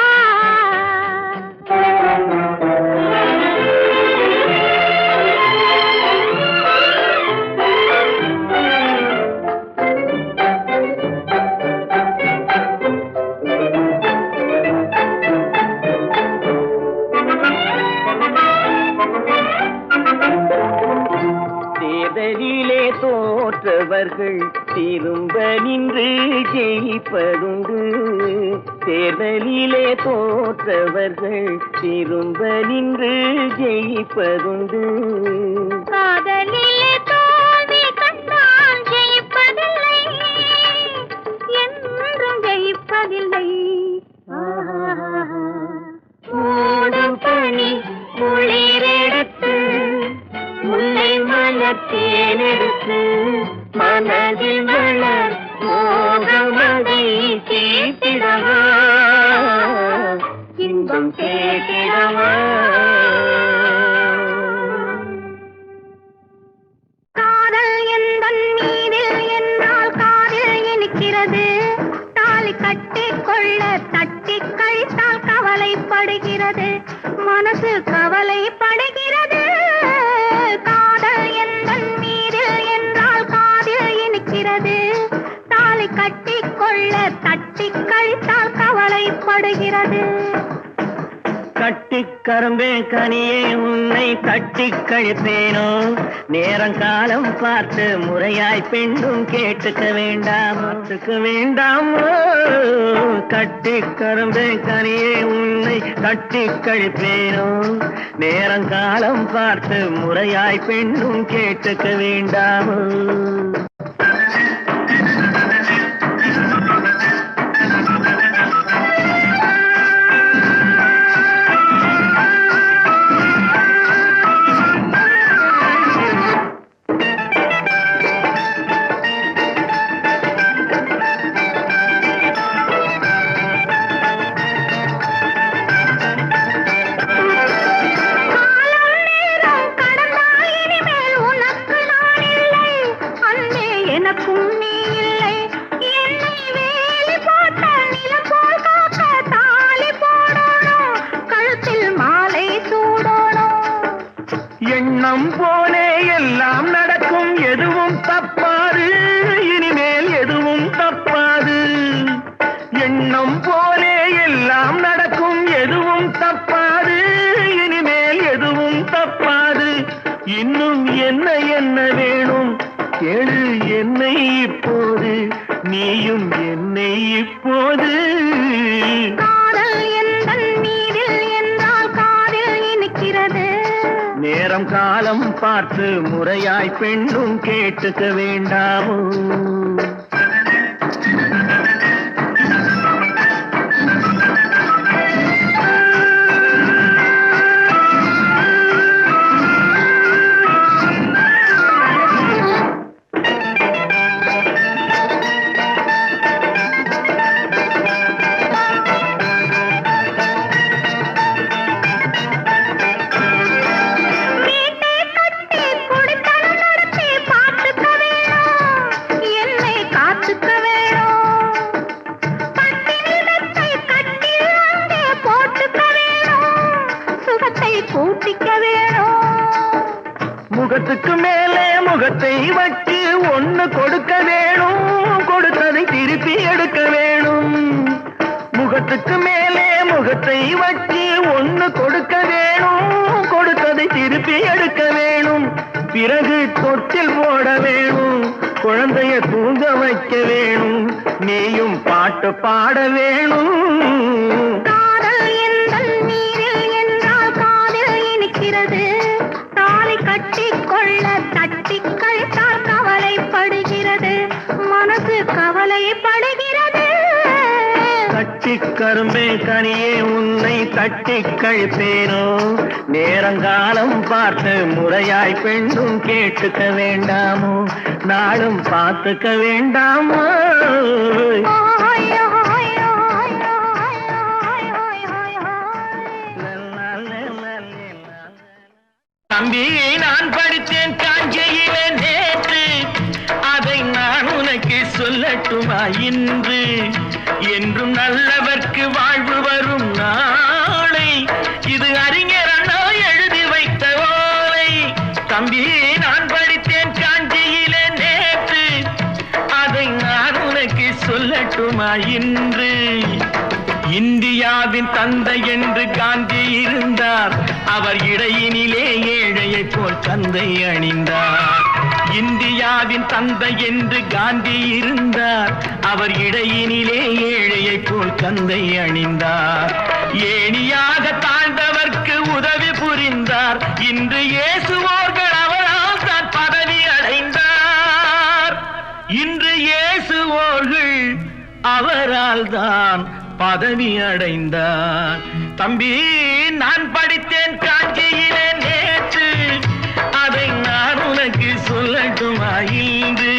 தேர்தலிலே தோற்றவர்கள் திரும்ப நின்று ஜெயிப்பதுண்டு தேர்தலிலே தோற்றவர்கள் திரும்ப நின்று ஜெயிப்பதுண்டு காதலிலே தோல்வி கண்டால் ஜெயிப்பதில்லை என்றும் ஜெயிப்பதில்லை மூடும் பனி குளிரெடுத்து முல்லை மலர் தேனெடுத்து மனதில் வளர் மோகமதை தீர்த்திடவா இன்பம் சேர்த்திடவா காதல் எந்தன் மீதில் என்னால் காதில் இனிக்கிறது தாலி கட்டிக் கொள்ள தட்டி கழித்தால் கவலைப்படுகிறது மனசு கவலைப்படுகிறது காதல் எந்தன் மீதில் என்றால் காதில் இனிக்கிறது தாலி கட்டிக் கொள்ள தட்டி கழித்தால் கவலைப்படுகிறது கட்டிக் கரும்பே கனியே உன்னை தட்டிக் கழிப்பேனோ நேரங்காலம் பார்த்து முறையாய் பெண்ணும் கேட்டுக்க வேண்டாமோ கட்டிக் கரும்பே கனியே உன்னை தட்டிக் கழிப்பேனோ நேரங்காலம் பார்த்து முறையாய் பெண்ணும் கேட்டுக்க வேண்டாமோ எண்ணம் போலே எல்லாம் நடக்கும் எதுவும் தப்பாது இனிமேல் எதுவும் தப்பாது எண்ணம் போலே எல்லாம் நடக்கும் எதுவும் தப்பாது இனிமேல் எதுவும் தப்பாது இன்னும் என்ன என்ன வேணும் கேளு என்னை இப்போது நீயும் என்னை இப்போது காதல் எந்தன் மீதில் என்றால் காதில் இனிக்கிறது நேரம் காலம் பார்த்து முறையாய் பெண்ணும் கேட்டுக்க வேண்டாமோ முகத்துக்கு மேலே முகத்தை வச்சு ஒண்ணு கொடுக்க வேணும் கொடுத்ததை திருப்பி எடுக்க வேணும் முகத்துக்கு மேலே முகத்தை வச்சு ஒண்ணு கொடுக்க வேணும் கொடுத்ததை திருப்பி எடுக்க வேணும் பிறகு தொட்டில் போட வேணும் குழந்தைய தூங்க வைக்க வேணும் நீயும் பாட்டு பாட வேணும் காதல் எந்தன் மீதில் என்றால் காதில் இனிக்கிறது தாலி கட்டிக் கொள்ள தட்டி கழித்தால் கவலைப்படுகிறது மனசு கவலைப்படுகிறது கட்டிக் கரும்பே கனியே உன்னை தட்டிக் கழிப்பேனோ நேரங்காலம் பார்த்து முறையாய் பெண்ணும் கேட்டுக்க வேண்டாமோ நாளும் பார்த்துக்க வேண்டாமோ ஓய் ஓய் ஓய் ஓய் ஓய் ஓய் ஓய் தம்பி நான் படித்தேன் காஞ்சியிலே நேற்று, அதை நான் உனக்கு சொல்லட்டுமா இன்று? என்றும் நல்லவர்க்கு வாழ்வு வரும் நாளை, இது அறிஞர் அண்ணா எழுதி வைத்த ஓலை. தம்பி நான் படித்தேன் காஞ்சியிலே நேற்று, அதை நான் உனக்கு சொல்லட்டுமா இன்று? இந்தியாவின் தந்தை என்று காந்தி இருந்தார், அவர் இடையினிலே ஏழையை போல் தந்தை அணிந்தார். இந்தியாவின் தந்தை என்று காந்தி இருந்தார், அவர் இடையினிலே ஏழையை போல் தந்தை அணிந்தார். ஏணியாக தாழ்ந்தவர்க்கு உதவி புரிந்தார், இன்று இயேசுவோர்கள் அவரால் தான் பதவி அடைந்தார். இன்று இயேசுவோர்கள் அவரால் தான் பதவி அடைந்தார். தம்பி நான் படித்தேன் காஞ்சியிலே நேற்று, அதை நான் உனக்கு சொல்லட்டுமா இன்று?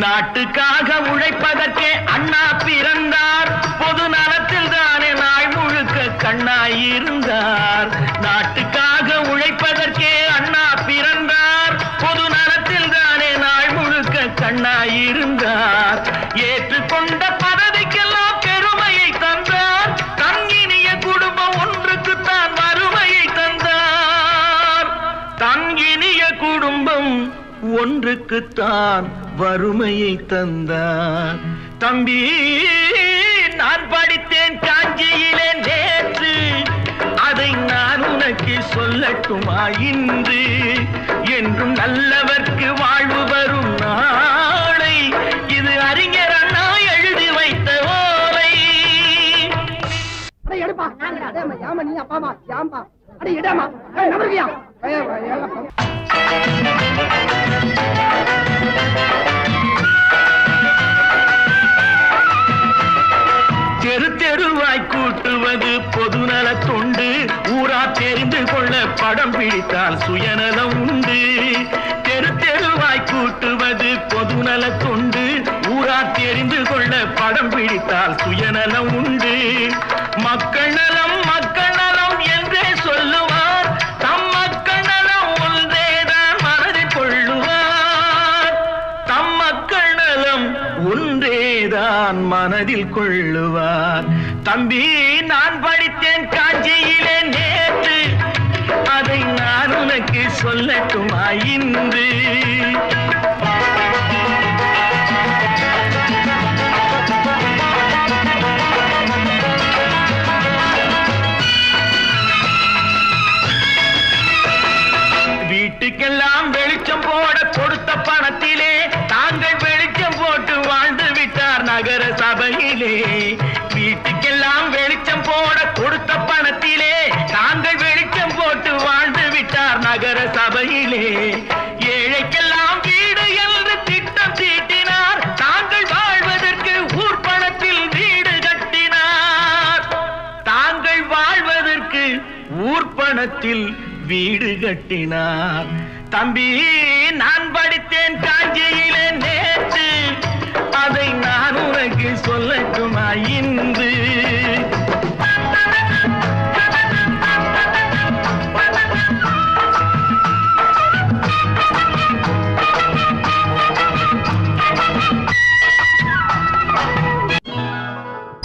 நாட்டுக்காக உழைப்பதற்கே அண்ணா பிறந்தார், பொது நலத்தில் தானே நாள் முழுக்க கண்ணாயிருந்தார். நாட்டுக்காக உழைப்பதற்கே அண்ணா பிறந்தார், பொது நலத்தில் தானே நாள் முழுக்க கண்ணாயிருந்தார். ஏற்றுக்கொண்ட பதவிக்கெல்லாம் பெருமையை தந்தார், தங்கினிய குடும்பம் ஒன்றுக்குத்தான் வறுமையை தந்தார். தங்கினிய குடும்பம் ஒன்றுக்குத்தான் வறுமையை தந்தார். தம்பி நான் படித்தேன் காஞ்சியிலே நேற்று, அதை நான் உனக்கு சொல்லட்டுமா இன்று? என்றும் நல்லவர்க்கு வாழ்வு வரும் நாளை, இது அறிஞர் அண்ணா எழுதி வைத்த ஓலை. தெரு தெருவாய் கூட்டுவது பொதுநல தொண்டு, ஊரா தெரிந்து கொள்ள படம் பிடித்தால் சுயநலம் உண்டு. தெரு தெருவாய் கூட்டுவது பொதுநல தொண்டு, ஊரா தெரிந்து கொள்ள படம் பிடித்தால் சுயநலம் உண்டு. மக்கள் நலம் மக்கள் நலம் என்றே சொல்லுவார், தம் மக்கள் நலம் ஒன்றேதான் மனதில் கொள்ளுவார். தம் மக்கள் நலம் ஒன்றேதான் மனதில் கொள்ளுவார். தம்பி நான் படித்தேன் காஞ்சியிலே நேற்று, அதை நான் உனக்கு சொல்லட்டுமா இன்று? வீட்டுக்கெல்லாம் வெளிச்சம் போட கொடுத்த பணத்திலே தாங்கள் வெளிச்சம் போட்டு வாழ்ந்து விட்டார் நகர சபையிலே. வீட்டுக்கெல்லாம் வெளிச்சம் போட கொடுத்த பணத்திலே தாங்கள் வெளிச்சம் போட்டு வாழ்ந்து விட்டார் நகர சபையிலே. ஏழைக்கெல்லாம் வீடு என்று திட்டம் தீட்டினார், தாங்கள் வாழ்வதற்கு ஊர்பணத்தில் வீடு கட்டினார். தாங்கள் வாழ்வதற்கு ஊர்பணத்தில் வீடு கட்டினார். தம்பி நான் படித்தேன் காஞ்சியிலே நேற்று, அதை நான் உனக்கு சொல்லட்டுமா இன்று?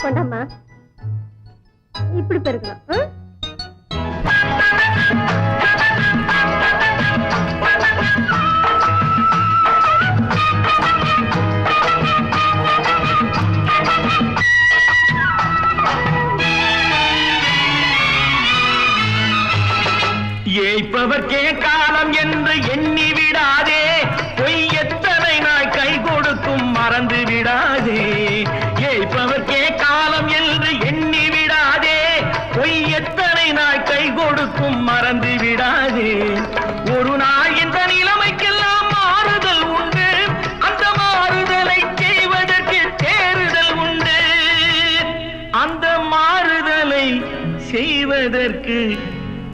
கொண்டாம்மா, இப்படி பெருக்கணும். ஏய்ப்பவர்க்கே காலம் என்று எண்ணி விடாதே, பொய் எத்தனை நாய் கை கொடுக்கும் மறந்து விடாதே. ஏய்ப்பவர்க்கே காலம் என்று எண்ணி விடாதே, பொய் எத்தனை நாய் கை கொடுக்கும் மறந்து விடாதே. ஒரு நாள் இந்த நிலைமைக்கெல்லாம் மாறுதல் உண்டு, அந்த மாறுதலை செய்வதற்கு தேறுதல் உண்டு. அந்த மாறுதலை செய்வதற்கு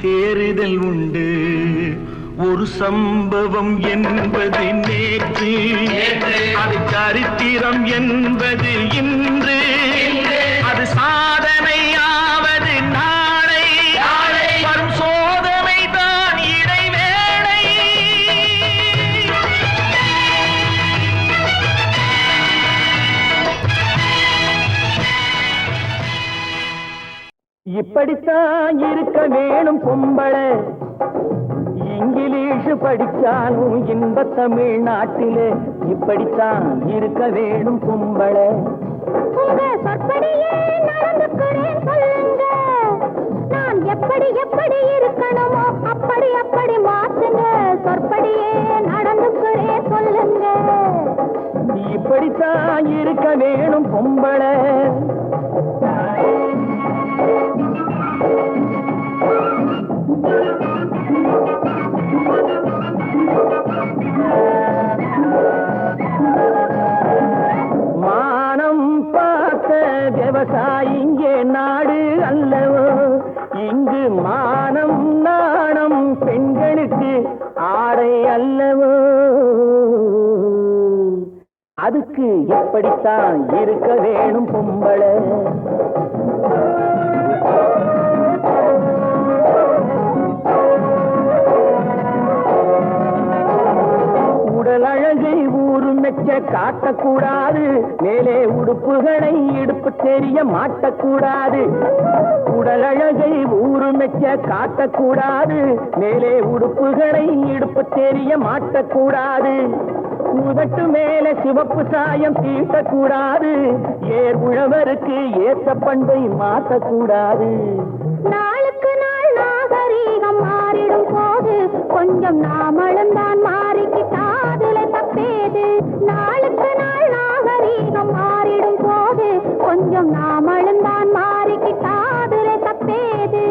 தேறுதல் உண்டு. ஒரு சம்பவம் என்பது நேற்று, அது சரித்திரம் என்பது இன்று, அது சாதனையாவது நாளை, வரும் சோதனை தான் இடைவேளை. இப்படித்தான் இருக்க வேணும் பொம்பளை, இங்கிலீஷ் படிச்சாலும் இன்ப தமிழ்நாட்டிலே இப்படித்தான் இருக்க வேணும் பொம்பளை. உங்க சொற்படியே நடந்துக்கிறேன் சொல்லுங்க, நான் எப்படி எப்படி இருக்கணுமோ அப்படி அப்படி மாத்துங்க. சொற்படியே நடந்துக்கிறேன் சொல்லுங்க. இப்படித்தான் இருக்க வேணும் பொம்பளை. மானம் பார்த்த விவசாயிங்கே நாடு அல்லவோ, இங்கு மானம் நாணம் பெண்களுக்கு ஆடை அல்லவோ. அதுக்கு எப்படித்தான் இருக்க வேணும் பொம்பளை. உடல் அழகை ஊரு மெச்ச காட்டக்கூடாது, மேலே உடுப்புகளை இடுப்பு தெரிய மாட்டக்கூடாது. உடல் அழகை ஊரு மெச்ச காட்டக்கூடாது, மேலே உடுப்புகளை இடுப்பு தெரிய மாட்டக்கூடாது. உதட்டு மேலே சிவப்பு சாயம் தீட்டக்கூடாது, ஏர் உழவருக்கு ஏற்ற பண்பை மாற்றக்கூடாது. நாளுக்கு நாள் நாகரீகம் மாறிடும் போது கொஞ்சம் நாமளும் தான் மாறிக்கிட்டாதுல தப்பேது. நாளுக்கு நாள் நாகரீகம் மாறிடும் போது கொஞ்சம் நாமளும் தான் மாறிக்கிட்டாதுல தப்பேது.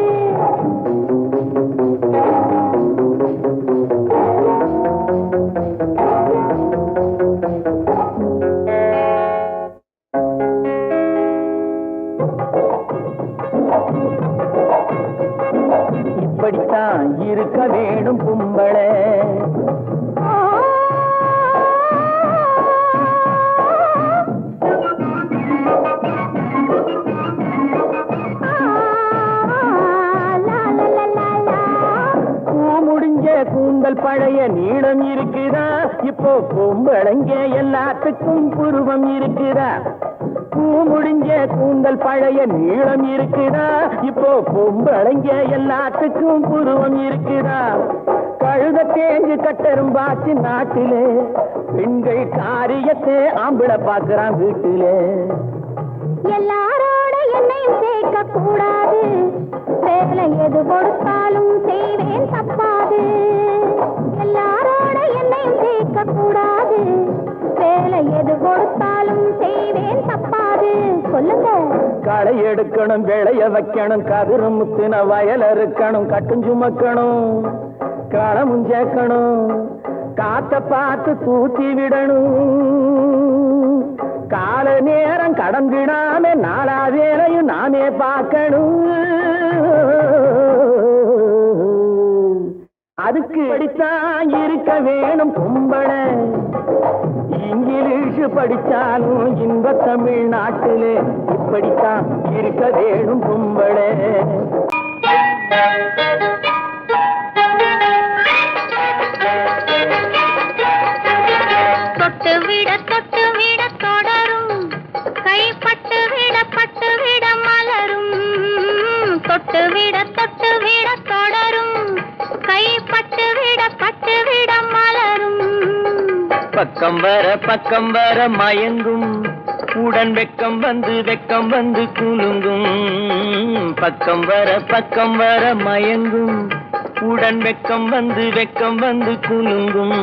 இப்படித்தான் இருக்க வேணும் பொம்பளை. முடிஞ்ச கூந்தல் பழைய நீளம் இருக்குதா, இப்போ பொம்பளைங்க எல்லாத்துக்கும் புருவம் இருக்குதா. பூ முடிஞ்ச கூந்தல் பழைய நீளம் இருக்குதா, இப்போ பொம்பளைங்க எல்லாத்துக்கும் புருவம் இருக்குதா. கழுத தேஞ்சு கட்டரும்பாச்சு நாட்டிலே, பெண்கள் காரியத்தை ஆம்பளை பார்க்கிறான் வீட்டிலே. எல்லாரோட என்னையும் சேர்க்க கூடாது, வேலை எது கொடுத்தாலும் செய்வேன் தப்பாது. எல்லாரோட என்னையும் சேர்க்க கூடாது, வேலை எது கொடுத்தாலும் செய்வேன் தப்பாது. சொல்லுங்க. களை எடுக்கணும், விளைய வைக்கணும், கதிரு முத்தின வயல் இருக்கணும், கட்டும் சுமக்கணும், களமும் சேர்க்கணும், காத்த பார்த்து தூத்தி விடணும். கால நேரம் கடந்திடாம நாளா வேலையும் நாமே பார்க்கணும். அதுக்கு படித்தான் இருக்க வேணும் பொம்பளை. இங்கிலீஷ் படிச்சாலும் இன்ப தமிழ்நாட்டிலே இப்படித்தான் இருக்க வேணும் பொம்பளை. தொட்டு விட தொடரும், கைப்பட்டு விட மலரும். தொட்டு விட தொடரும், கைப்பட்டு விட மலரும். பக்கம் வர மயங்கும், உடன் வெக்கம் வந்து குலுங்கும். பக்கம் வர மயங்கும், உடன் வெக்கம் வந்து குலுங்கும்.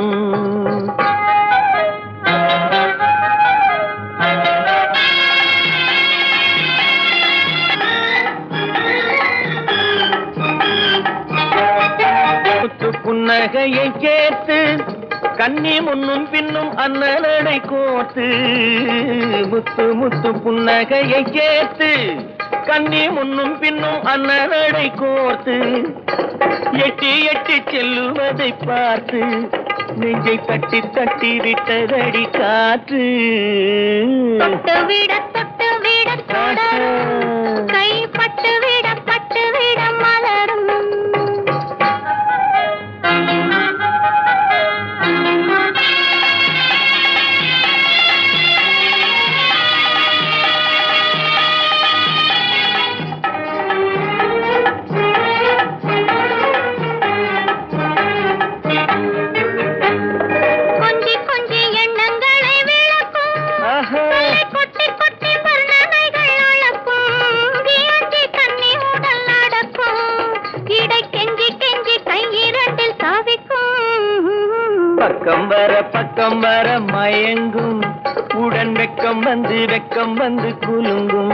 புன்னகையை சேர்த்து கண்ணி முன்னும் பின்னும் அண்ணலடை கோத்து. முத்து புன்னகையை சேர்த்து கண்ணி முன்னும் பின்னும் அன்னடை கோர்த்து எட்டி எட்டி செல்லுவதை பார்த்து நெஞ்சை தட்டி தட்டி விட்டதடி காற்று. தொட்டு விட தொடரும், கை பட்டு விட மலரும். பக்கம் வர மயங்கும், உடன் வெக்கம் வந்து குலுங்கும்.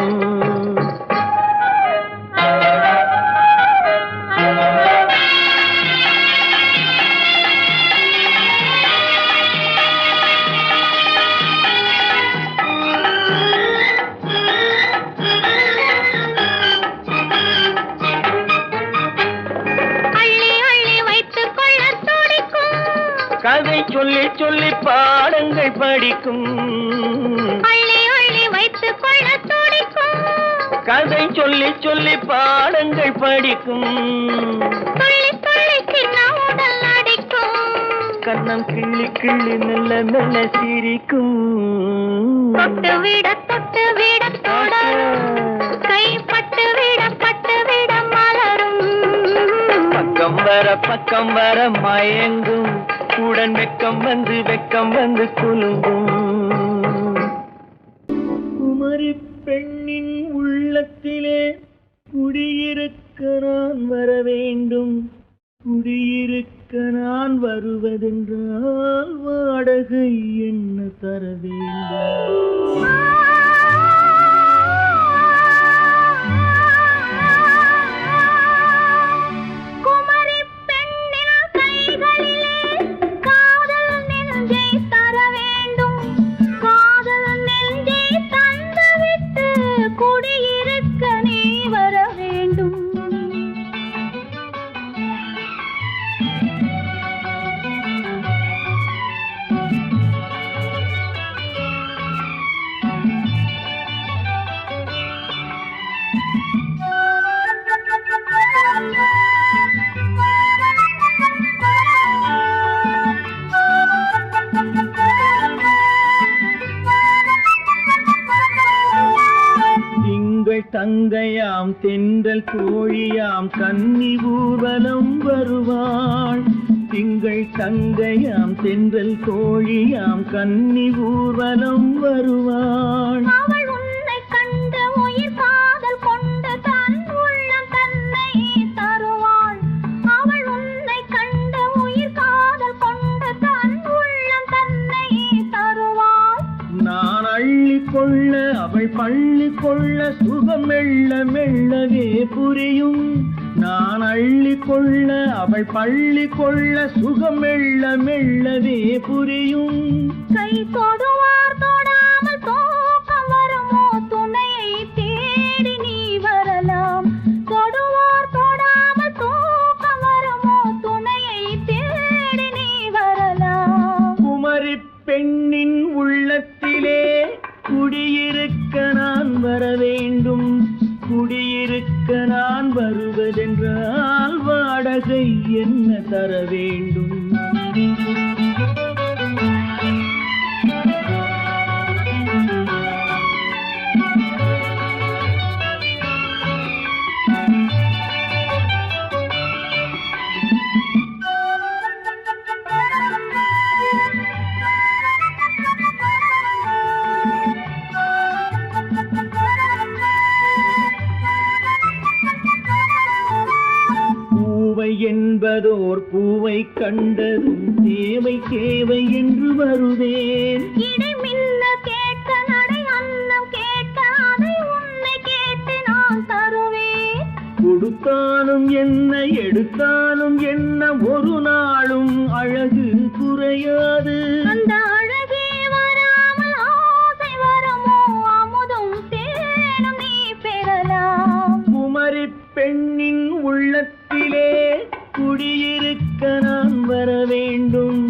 கதை சொல்லி சொல்லி பாடங்கள் படிக்கும், அள்ளி வைத்துக் கொள்ள துடிக்கும். கதை சொல்லி சொல்லி பாடங்கள் படிக்கும், துள்ளி துள்ளி சின்ன உடல் அடிக்கும். கண்ணம் கிள்ளி கிள்ளி மெல்ல மெல்ல சிரிக்கும். தொட்டு விட தொடரும், கை பட்டு விட மலரும். பக்கம் வர மயங்கும், உடன் வெக்கம் வந்து குலுங்கும். குமரி பெண்ணின் உள்ளத்திலே குடியிருக்க நான் வர வேண்டும். குடியிருக்க நான் வருவதென்றால் வாடகை என்ன தர வேண்டும்? தங்கையாம் தென்றல் தோழியாம் கன்னி ஊர்வலம் வருவாள். திங்கள் தங்கையாம் தென்றல் தோழியாம் கன்னி ஊர்வலம் வருவாள். அவள் உன்னை கண்டு உயிர் காதல் கொண்டு தன் உள்ளம் தன்னை தருவாள். அவள் உன்னை கண்டு உயிர் காதல் கொண்டு தன் உள்ளம் தன்னை தருவாள். நான் அள்ளிக்கொள்ள அவள் பள்ளி கொள்ள சுகம் மெல்ல மெல்லவே புரியும். நான் அள்ளிக்கொள்ள அவள் பள்ளி கொள்ள சுகம் மெல்ல மெல்லவே புரியும். கை தொடுவார் தொடாமல் தூக்கம் வருமோ, துணையை தேடி நீ வரலாம். தொடுவார் தொடாமல் தூக்கம் வருமோ, துணையை தேடி நீ வரலாம். குமரி பெண்ணின் உள்ளத்திலே குடியிருக்க நான் வர வேண்டும். குடியிருக்க நான் வருவதென்றால் வாடகை என்ன தர வேண்டும்? என்பதோர் பூவை கண்டதும் தேவை தேவை என்று வருவேன். இடை மின்ன கேட்க நடை அன்னம் கேட்க அதை உன்னை கேட்டு நான் தருவேன். கொடுத்தாலும் என்ன எடுத்தாலும் என்ன ஒரு நாளும் அழகு குறையாது. அந்த அழகே வராமல் ஆசை வரமோ, அமுதும் தேனும் நீ பெறலாம். பெண்ணின் உள்ளத்திலே குடியிருக்க நான் வர வேண்டும்.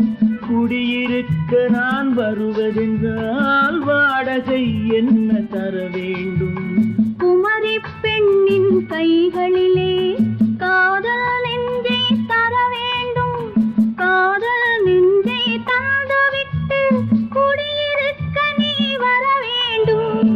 குடியிருக்க நான் வருவதென்றால் வாடகை என்ன தர வேண்டும்? குமரி பெண்ணின் கைகளிலே காதல் நெஞ்சை தர வேண்டும். காதல் நெஞ்சை தந்துவிட்டு குடியிருக்க நீ வர வேண்டும்.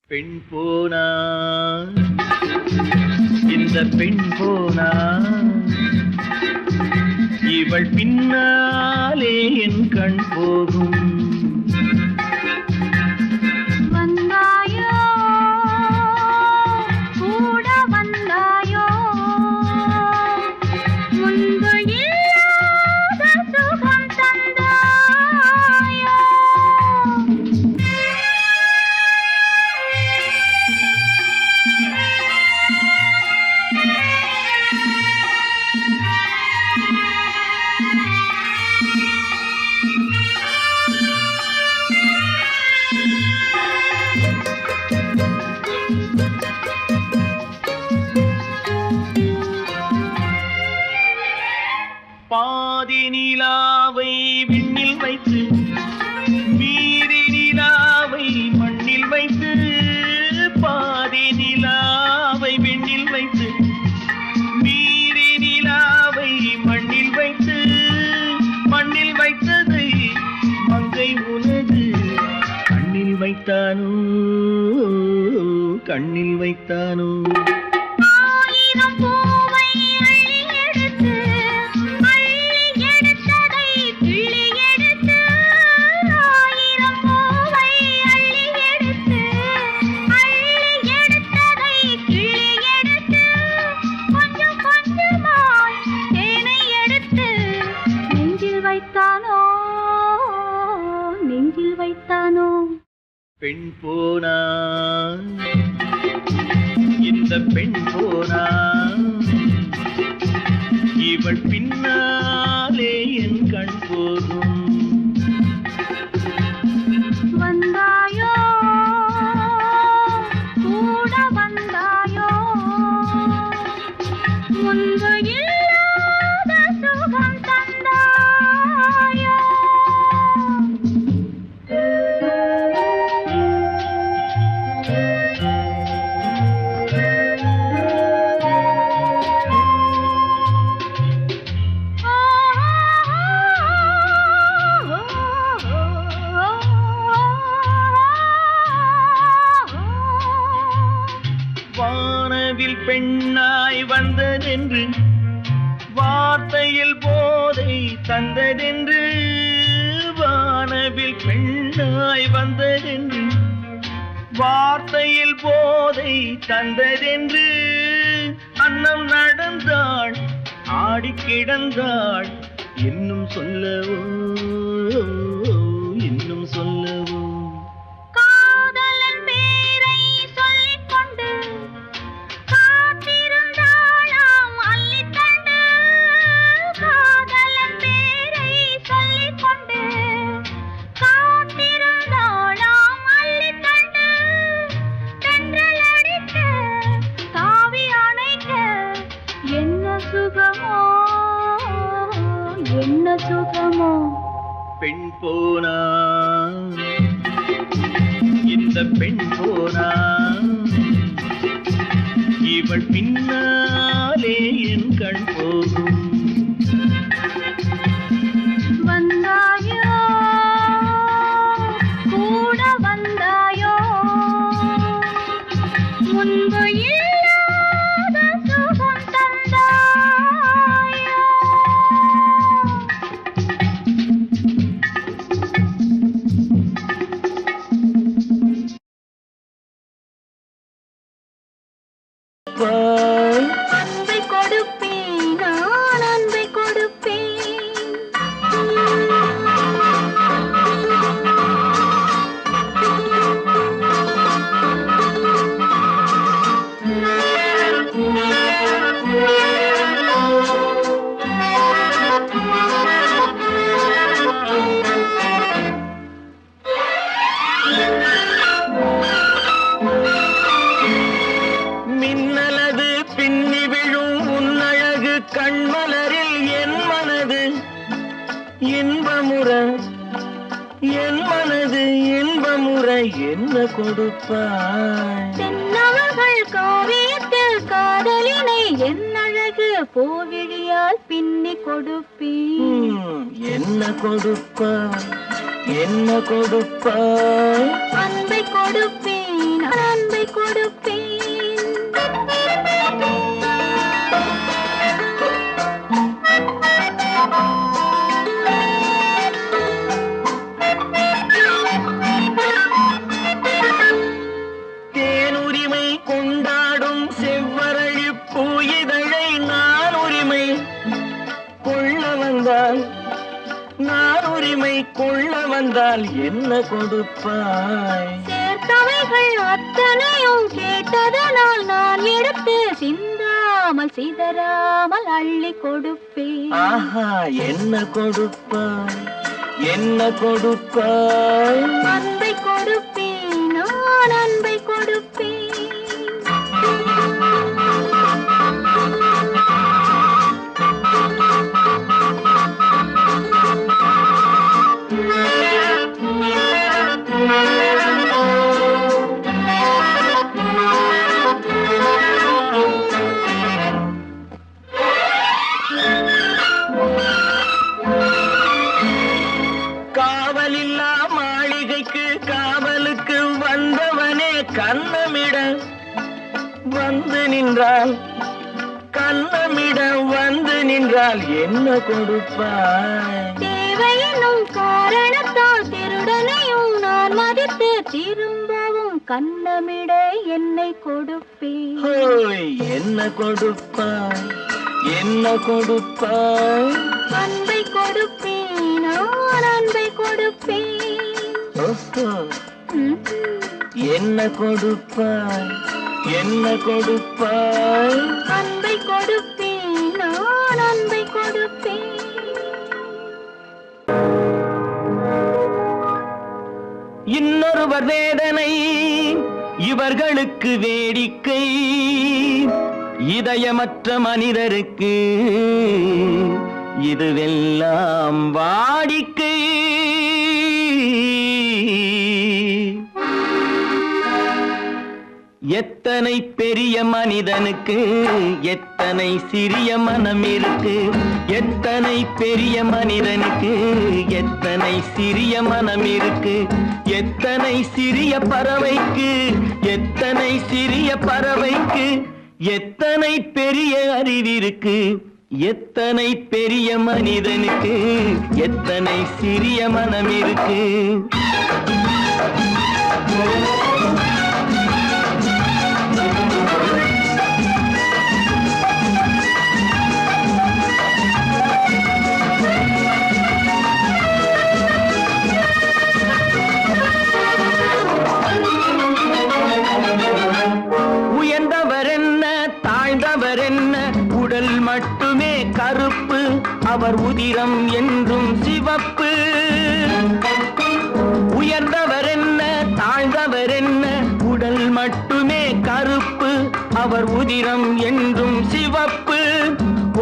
பெண் போனா இந்த பெண் போனா இவள் பின்னாலே என் கண் போகும். வந்தாயோ கூட வந்தாயோ முன்பு இல்லாத சுகம் தந்தாயோ. பாதி நிலாவை விண்ணில் வைத்து மீதி நிலாவை மண்ணில் வைத்து. பாதி நிலாவை விண்ணில் வைத்து மீதி நிலாவை மண்ணில் வைத்து. மண்ணில் வைத்ததை மங்கை உனது கண்ணில் வைத்தானோ கண்ணில் வைத்தானோ. ஆயிரம் பூவை அள்ளி எடுத்து அள்ளி எடுத்ததை கிள்ளி எடுத்து. ஆயிரம் பூவை அள்ளி எடுத்து அள்ளி எடுத்ததை கிள்ளி எடுத்து. கொஞ்சம் கொஞ்சமாய் தேனை எடுத்து நெஞ்சில் வைத்தானோ நெஞ்சில் வைத்தானோ. பெண் போனா இந்த பெண் போனா இவள் பின்னாலே என் கண் போகும். வந்தாயோ கூட வந்தாயோ முன்பு இல்லாத சுகம் தந்தாயோ. வானவில் பெண்ணாய் வந்ததென்று வார்த்தையில் போதை தந்ததென்று. வானவில் பெண்ணாய் வந்ததென்று வார்த்தையில் போதை தந்ததென்று. அன்னம் நடந்தாள் ஆடி கிடந்தாள் இன்னும் சொல்லவோ இன்னும் சொல்லவோ. காதலன் பேரை சொல்லிக் கொண்டு காத்திருந்தாளாம் அள்ளித்தண்டு. காதலன் பேரை சொல்லிக் கொண்டு காத்திருந்தாளாம் அள்ளித்தண்டு. தென்றல் அடிக்க தாவி அணைக்க என்ன சுகமோ என்ன சுகமோ. பெண் போனா இந்த பெண் போனா இவள் பின்னாலே என் கண் போகும். வந்தாயோ கூட வந்தாயோ முன்பு இல்லாத சுகம் தந்தாயோ. Bye. முறை என்ன கொடுப்பாய்? தென்னவர்கள் காவியத்தில் காதலினை என்னழகு பூவிழியால் பின்னி கொடுப்பேன். என்ன கொடுப்பாய்? என்ன கொடுப்பாய்? அன்பை கொடுப்பேன், அன்பை கொடுப்பேன். தேனுரிமை கொண்டாடும் செவ்வரழி பூயிதழை நான் உரிமை கொள்ள வந்தால், நான் உரிமை கொள்ள வந்தால் என்ன கொடுப்பாய்? சேர்த்தவைகள் அத்தனையும் கேட்டதனால் நான் எடுத்து சிந்தாமல் சிதறாமல் அள்ளி கொடுப்பேன். ஆஹா, என்ன கொடுப்பாய்? என்ன கொடுப்பாய்? அன்பை கொடுப்பேன், நான் அன்பை கொடுப்பேன். காவலில்லா மாளிகைக்கு காவலுக்கு வந்தவனே கண்ணமிட வந்து நின்றால், கண்ணமிட வந்து நின்றால் என்ன கொடுப்பாய்? தேவையெனும் காரணத்தால் திருடனையும் நான் மதித்து திரும்பவும் கண்ணமிட என்னை கொடுப்பேன். ஹோய், என்ன கொடுப்பாய்? என்ன கொடுப்பாய்? அன்பை கொடுப்பேன், நான் அன்பை கொடுப்பேன். ஓஹோ, ம். என்ன கொடுப்பாய்? என்ன கொடுப்பாய்? அன்பை கொடுப்பேன், நான் அன்பை கொடுப்பேன். இன்னொருவர் வேதனை இவர்களுக்கு வேடிக்கை, இதயமற்ற மனிதருக்கு இதுவெல்லாம் வாடிக்கை. எத்தனை பெரிய மனிதனுக்கு எத்தனை சிறிய மனம் இருக்கு, எத்தனை பெரிய மனிதனுக்கு எத்தனை சிறிய மனம் இருக்கு, எத்தனை சிறிய பறவைக்கு எத்தனை சிறிய பறவைக்கு எத்தனை பெரிய அறிவிருக்கு, எத்தனை பெரிய மனிதனுக்கு எத்தனை சிறிய மனம் இருக்கு. உயர்ந்தவர் என்ன தாழ்ந்தவர் என்ன, உடல் மட்டுமே கருப்பு, அவர் உதிரம் என்றும் சிவப்பு. உயர்ந்தவர் என்ன தாழ்ந்தவர் என்ன, உடல் மட்டுமே கருப்பு, அவர் உதிரம் என்றும் சிவப்பு.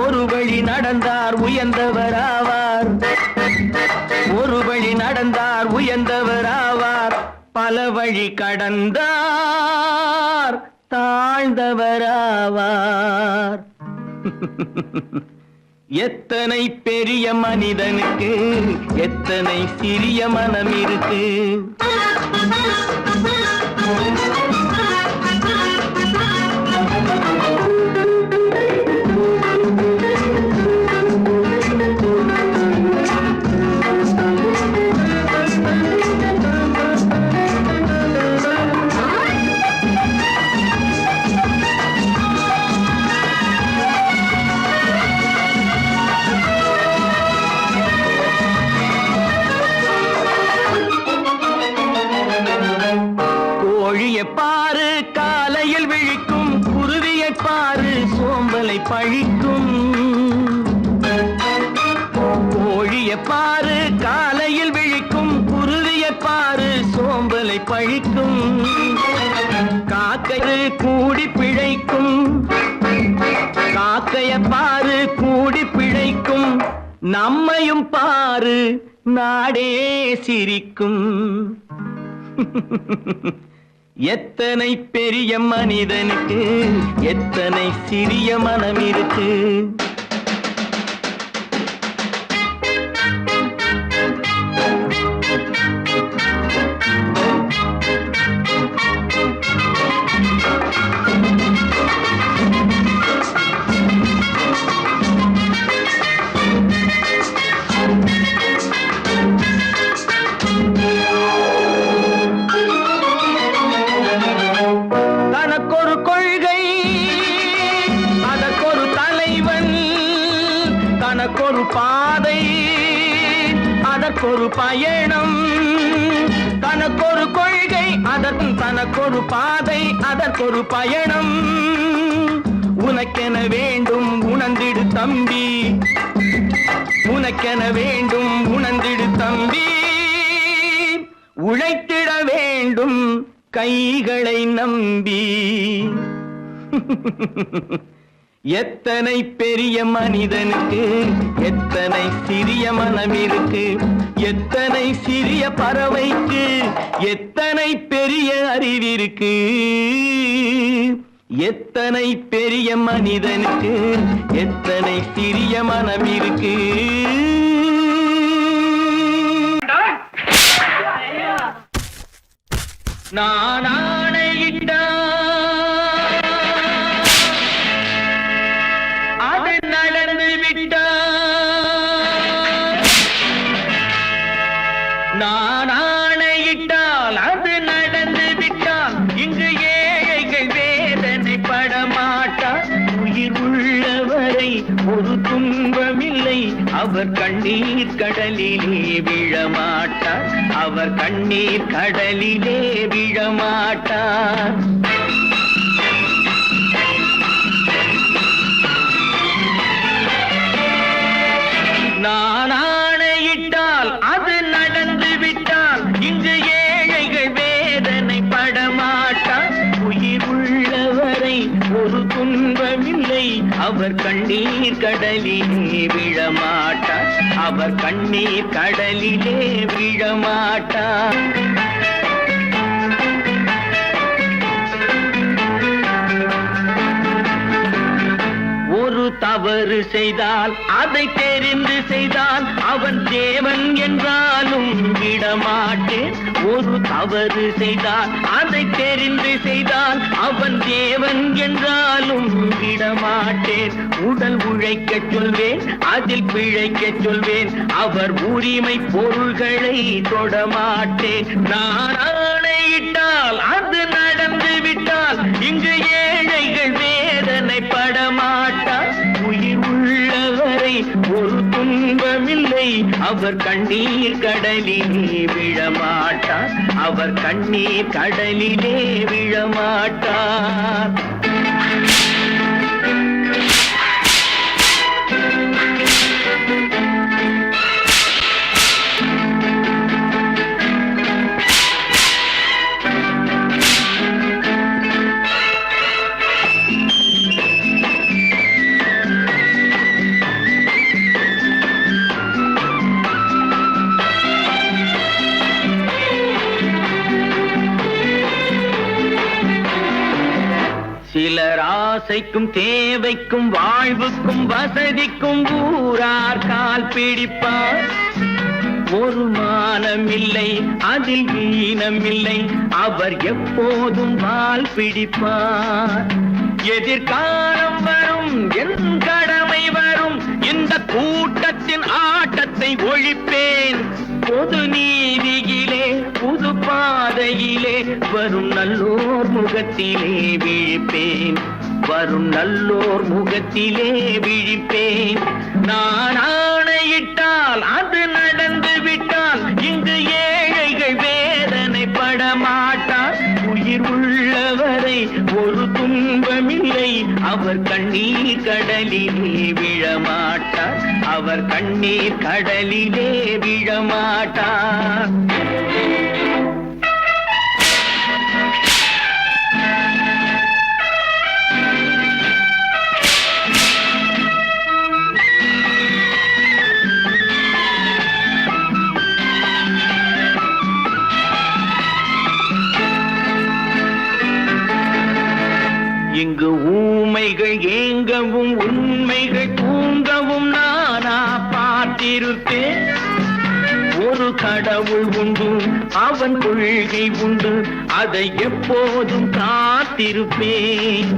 ஒரு வழி நடந்தார் உயர்ந்தவர் ஆவார், ஒரு வழி நடந்தார் உயர்ந்தவர் ஆவார், பல வழி கடந்தார் தாழ்ந்தவராவார். எத்தனை பெரிய மனிதனுக்கு எத்தனை சிறிய மனம் இருக்கு. பாரு காலையில் விழிக்கும் குருவியை பாரு சோம்பலை பழிக்கும். கோழியை பாரு காலையில் விழிக்கும் குருவியை பாரு சோம்பலை பழிக்கும். காக்கை கூடி பிழைக்கும், காக்கைய பாரு கூடி பிழைக்கும். நம்மையும் பாரு நாடே சிரிக்கும். எத்தனை பெரிய மனிதனுக்கு எத்தனை சிறிய மனம் இருக்கு. தனக்கொரு கொள்கை, அதற்கொரு தலைவன், தனக்கொரு பாதை, அதற்கொரு பயணம். தனக்கொரு கொள்கை, தனக்கொரு பாதை, அதற்கொரு பயணம். உனக்கென வேண்டும் உணர்ந்திடு தம்பி, உனக்கென வேண்டும் உணர்ந்திடு தம்பி. உழைத்திட வேண்டும் கைகளை நம்பி. எத்தனை பெரிய மனிதனுக்கு எத்தனை சிறிய மனம் இருக்கு. எத்தனை சிறிய பறவைக்கு எத்தனை பெரிய அறிவிருக்கு. எத்தனை பெரிய மனிதனுக்கு எத்தனை சிறிய மனம் இருக்கு. நான் ஆணையிட்டால் அது நடந்து விட்டால். நான் ஆணையிட்டால் அது நடந்து விட்டால். இங்கு ஏழைகள் வேதனை படமாட்டார். உயிர் உள்ளவரை ஒரு துன்பமில்லை. அவர் கண்ணீர் கடலிலே விழமாட்டார். அவர் கண்ணீர் கடலிலே விழமாட்டார். நான் ஆணையிட்டால் அது நடந்து விட்டால். இங்கு ஏழைகள் வேதனை படமாட்டார். உயிர் உள்ளவரை ஒரு துன்பமில்லை. அவர் கண்ணீர் கடலிலே விழமாட்டார். அவர் கண்ணீர் கடலிலே விழமாட்டார். ஒரு தவறு செய்தால் அதை தெரிந்து செய்தால் அவன் தேவன் என்றாலும் விடமாட்டேன். ஒரு தவறு செய்தால் அதை தெரிந்து செய்தால் அவன் தேவன் என்றாலும் விடமாட்டேன். உடல் உழைக்க சொல்வேன், அதில் பிழைக்க சொல்வேன். அவர் உரிமை பொருள்களை தொடமாட்டேன். நான் ஆணையிட்டால் அது நடந்து விட்டால். இங்கு ஏழைகள் வேதனை படமாட்டார். உயிர் உள்ளவரை ஒரு துன்பமில்லை. அவர் கண்ணீர் கடலிலே விழமாட்டார். அவர் கண்ணீர் கடலிலே விழமாட்டார். சிலர் ஆசைக்கும் தேவைக்கும் வாழ்வுக்கும் வசதிக்கும் ஊரார் கால் பிடிப்பார். ஒரு மானமில்லை, அதில் ஈனமில்லை. அவர் எப்போதும் வால் பிடிப்பார். எதிர்காலம் வரும், என் கடமை வரும். இந்த கூட்டத்தின் ஆட்டத்தை ஒழிப்பேன். பொது நீதியிலே புது பாதையிலே வரும் நல்லோர் முகத்திலே விழிப்பேன். வரும் நல்லோர் முகத்திலே விழிப்பேன். நான் ஆணையிட்டால் அது நடந்து விட்டால். இங்கு ஏழைகள் வேதனை படமாட்டார். உயிர் உள்ளவரை ஒரு துன்பமில்லை. அவர் கண்ணீர் கடலிலே விழமாட்டார். அவர் கண்ணீர் கடலிலே விழமாட்டார். இங்கு ஊமைகள் ஏங்கவும் உண்மைகள் தூங்கவும் நானா பார்த்திருப்பேன். ஒரு கடவுள் உண்டு, அவன் கொள்கை உண்டு, அதை எப்போதும் காத்திருப்பேன்.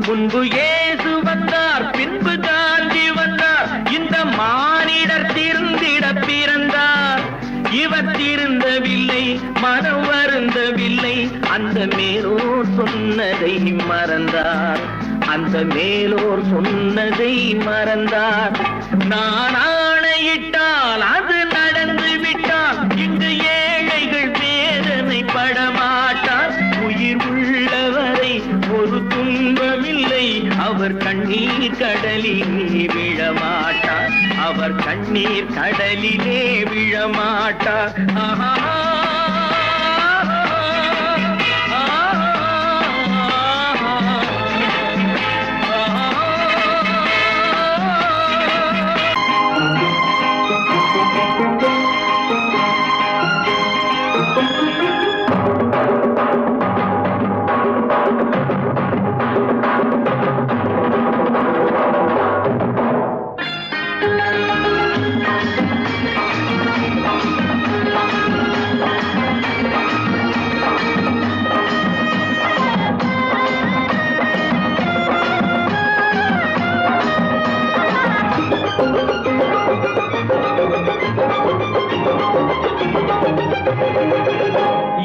முன்பு இயேசு வந்தார், பின்பு காந்தி வந்தார், இந்த மானிடர் திருந்திட பிறந்தார். இவர் திருந்தவில்லை, மனம் வருந்தவில்லை, அந்த மேலோர் சொன்னதை மறந்தார். அந்த மேலோர் சொன்னதை மறந்தார். நான் ஆணையிட்டால் அது நடந்து விட்டால் இங்கு ஏழைகள் வேதனை படமாட்டார். உயிர் உள்ளவரை ஒரு துன்பமில்லை, அவர் கண்ணீர் கடலிலே விழமாட்டார். அவர் கண்ணீர் கடலிலே விழமாட்டார். ஆஹா.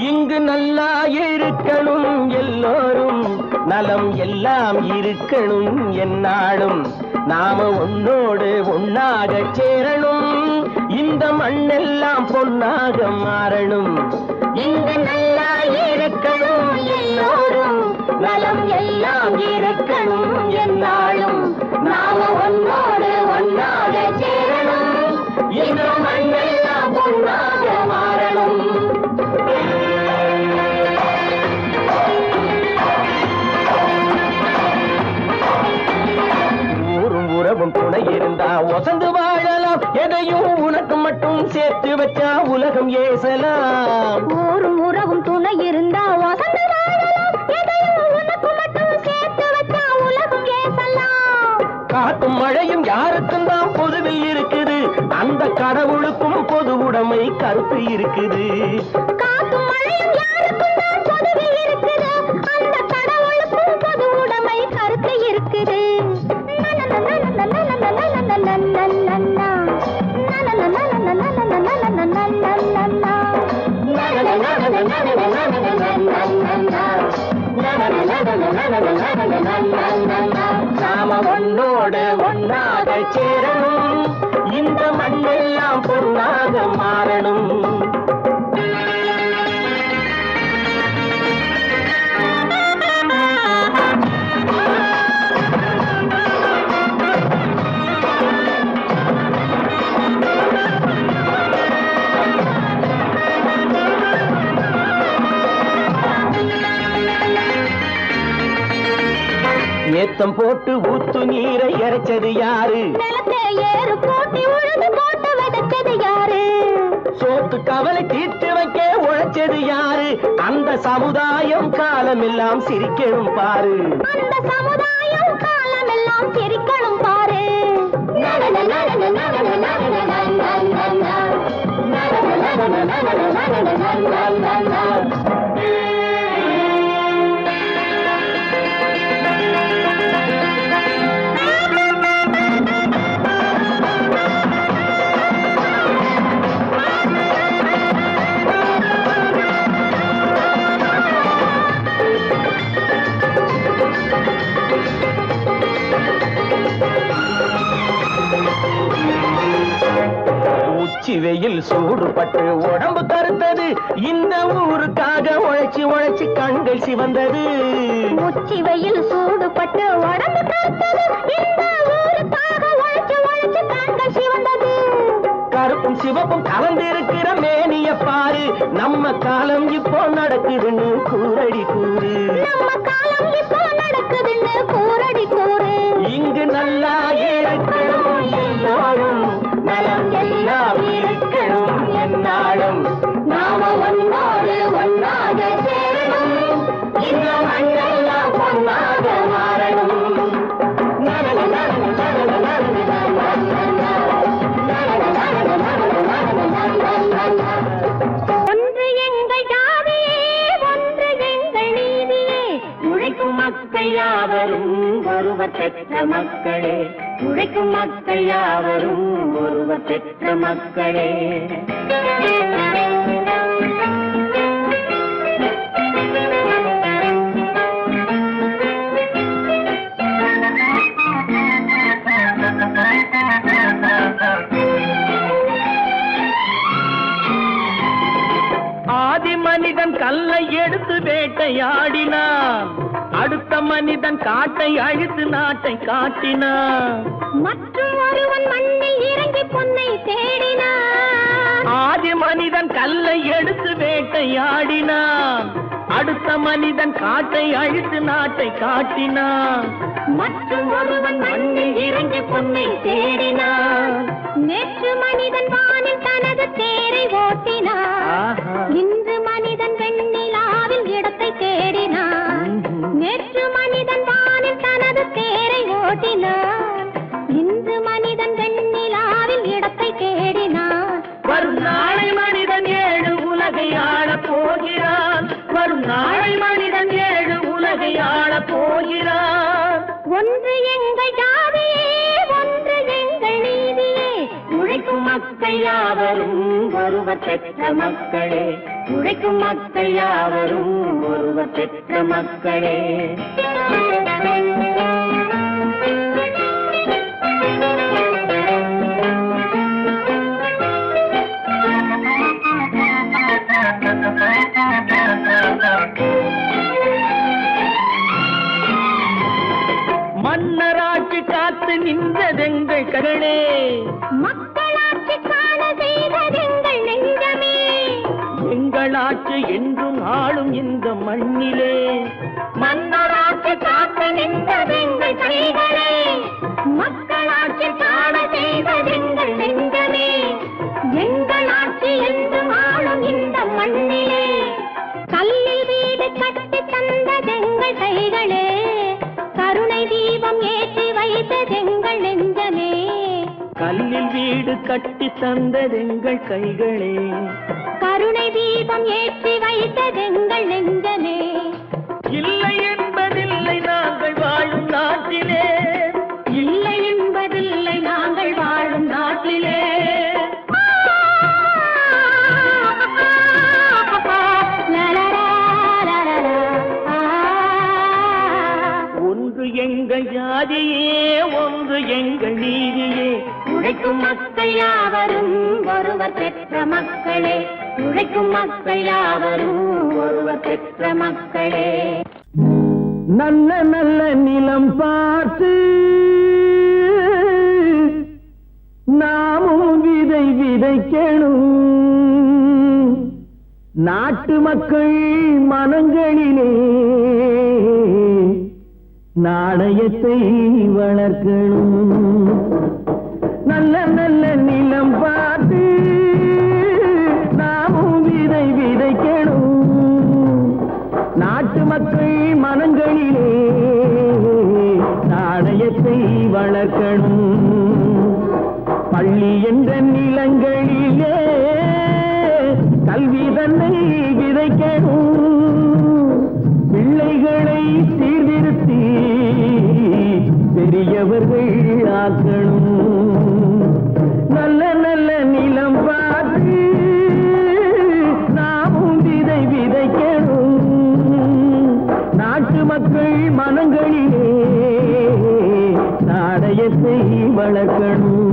இங்கு நல்லா இருக்கணும் எல்லோரும், நலம் எல்லாம் இருக்கணும் என்னாலும். நாம ஒன்னோடு ஒன்னாக சேரணும், இந்த மண்ணெல்லாம் பொன்னாக மாறணும். இங்கு நல்லா இருக்கணும் எல்லோரும், நலம் எல்லாம் இருக்கணும் என்னாலும். நாம ஒன்னோடு ஒன்னாக சேரணும், இந்த மண்ணெல்லாம் பொன்னாக மாறணும். ஊரும் உறவும் துணை இருந்தா ஒசந்து வாழலாம், எதையும் உனக்கு மட்டும் சேர்த்து வச்சா உலகம் ஏசலாம். ஊரும் உறவும் துணை இருந்தா வசந்து வாழலாம், எதையும் உனக்கு மட்டும் சேர்த்து வச்சா உலகம் ஏசலாம். காத்தும் மழையும் யாருக்கும் தான் பொதுவில் இருக்குது, அந்த கடவுளுக்கும் பொது உடைமை கருத்து இருக்குது. காத்தும் மழையும் யாருக்கும் தான் பொதுவில் இருக்குது, அந்த கடவுளுக்கும் பொது உடைமை கருத்து இருக்குது. நாம ஒன்னோடு ஒன்னாக சேரணும், இந்த மண்ணெல்லாம் பொன்னாக மாறணும். ஏத்தம் போட்டு ஊத்து நீரை இறைச்சது யாரு? நிலத்தை ஏறு போட்டி உழுது போட்டு விதைச்சது யாரு? சோத்து கவலை தீர்த்து வைக்க உழைச்சது யாரு? அந்த சமுதாயம் காலமெல்லாம் சிரிக்கணும் பாரு. அந்த சமுதாயம் காலமெல்லாம் சிரிக்கணும் பாரு. உச்சி வெயில் சூடுபட்டு உடம்பு கருத்தது, இந்த ஊருக்காக உழைச்சி உழைச்சி கண்கள் சிவந்தது. உச்சி வெயில் சூடுபட்டு உடம்பு கருத்தது, இந்த ஊருக்காக உழைச்சி உழைச்சி கண்கள் சிவந்தது. கருப்பும் சிவப்பும் கலந்திருக்கிற மேனிய பாரு, நம்ம காலம் இப்போ நடக்குதுன்னு கூரடி கூறு. நம்ம காலம் இப்போ நடக்குதுன்னு கூரடி கூறு. இங்கு நல்லா இருக்கணும் எல்லாரும், நலம் எல்லாம் இருக்கணும் என்னாலும். நாம ஒன்னோடு ஒன்னாக சேரணும், இந்த மண்ணெல்லாம் பொன்னாக மாறணும். ஒருவர் பெற்ற மக்களே, உழைக்கும் மக்கள் யாவரும் ஒருவர் பெற்ற மக்களே. ஆதி மனிதன் கல்லை எடுத்து வேட்டையாடினான், அடுத்த மனிதன் காட்டை அழித்து நாட்டை காட்டினான். மற்றும் ஒருவன் மண்ணில் இறங்கி பொன்னை தேடினான். ஆதி மனிதன் கல்லை எடுத்து வேட்டையாடினான், அடுத்த மனிதன் காட்டை அழித்து நாட்டை காட்டினான். மற்றும் ஒருவன் மண்ணில் இறங்கி பொன்னை தேடினான். நேற்று மனிதன் வானில் தனது தேரை ஓட்டினான். இன்று மனிதன் வெண்ணிலாவில் இடத்தை தேடினான். நேற்று மனிதன் வானில் தனது தேரை ஓட்டினான். இன்று மனிதன் வெண்ணிலாவில் இடத்தை தேடினான். வரும் நாளை மனிதன் 7 உலகை ஆளப் போகிறான். வரும் நாளை மனிதன் 7 உலகை ஆளப் போகிறான். ஒன்று எங்கள் ஜாதியே, ஒன்று எங்கள் நீதியே. உழைக்கும் மக்கள் யாவரும் ஒருவர் பெற்ற மக்களே, உழைக்கும் மக்கள் யாவரும் ஒருவர் பெற்ற மக்களே. மன்னராட்சி காத்து நின்றதெங்கள் கரளே, மக்களாட்சி காண செய்ததெங்கள் நெஞ்சமே. எங்களாட்சி என்றும் ஆளும் இந்த மண்ணிலே. மன்னராட்சி காத்து நின்றதெங்கள் கைகளே, மக்களாட்சி காண செய்ததெங்கள் நெஞ்சமே. எங்களாட்சி என்றும் ஆளும் இந்த மண்ணிலே. கல்லில் வீடு கட்டி தந்ததெங்கள் கைகளே, கருணை தீபம் ஏற்றி வைத்ததெங்கள் நெஞ்சமே. கல்லில் வீடு கட்டி தந்ததெங்கள் கைகளே, கருணை தீபம் ஏற்றி வைத்ததெங்கள் நெஞ்சமே. இல்லை என்பதில்லை நாங்கள் வாழும் நாட்டிலே. இல்லை என்பதில்லை நாங்கள் வாழும் நாட்டிலே. ஒன்று எங்கள் ஜாதியே, ஒன்று எங்கள் நீதியே. உழைக்கும் மக்கள் யாவரும் ஒருவர் பெற்ற மக்களே, உழைக்கும் மக்கள் யாவரும் ஒருவர் பெற்ற மக்களே. நல்ல நல்ல நிலம் பார்த்து நாமும் விதை விதைக்கணும். நாட்டு மக்கள் மனங்களிலே நாணயத்தை வளர்க்கணும். நல்ல நல்ல நிலம் பார்த்து நாமும் விதை விதைக்கணும். நாட்டு மக்கள் மனங்களிலே நாணயத்தை வளர்க்கணும். பள்ளி என்ற நிலங்களிலே கல்வி தன்னை விதைக்கணும். பிள்ளைகளை சீர்திருத்தி பெரியவர்கள் ஆக்கணும். நல்ல நல்ல நிலம் பார்த்து நாமும் விதை விதைக்கணும். நாட்டு மக்கள் மனங்களிலே நாணயத்தை வளர்க்கணும்.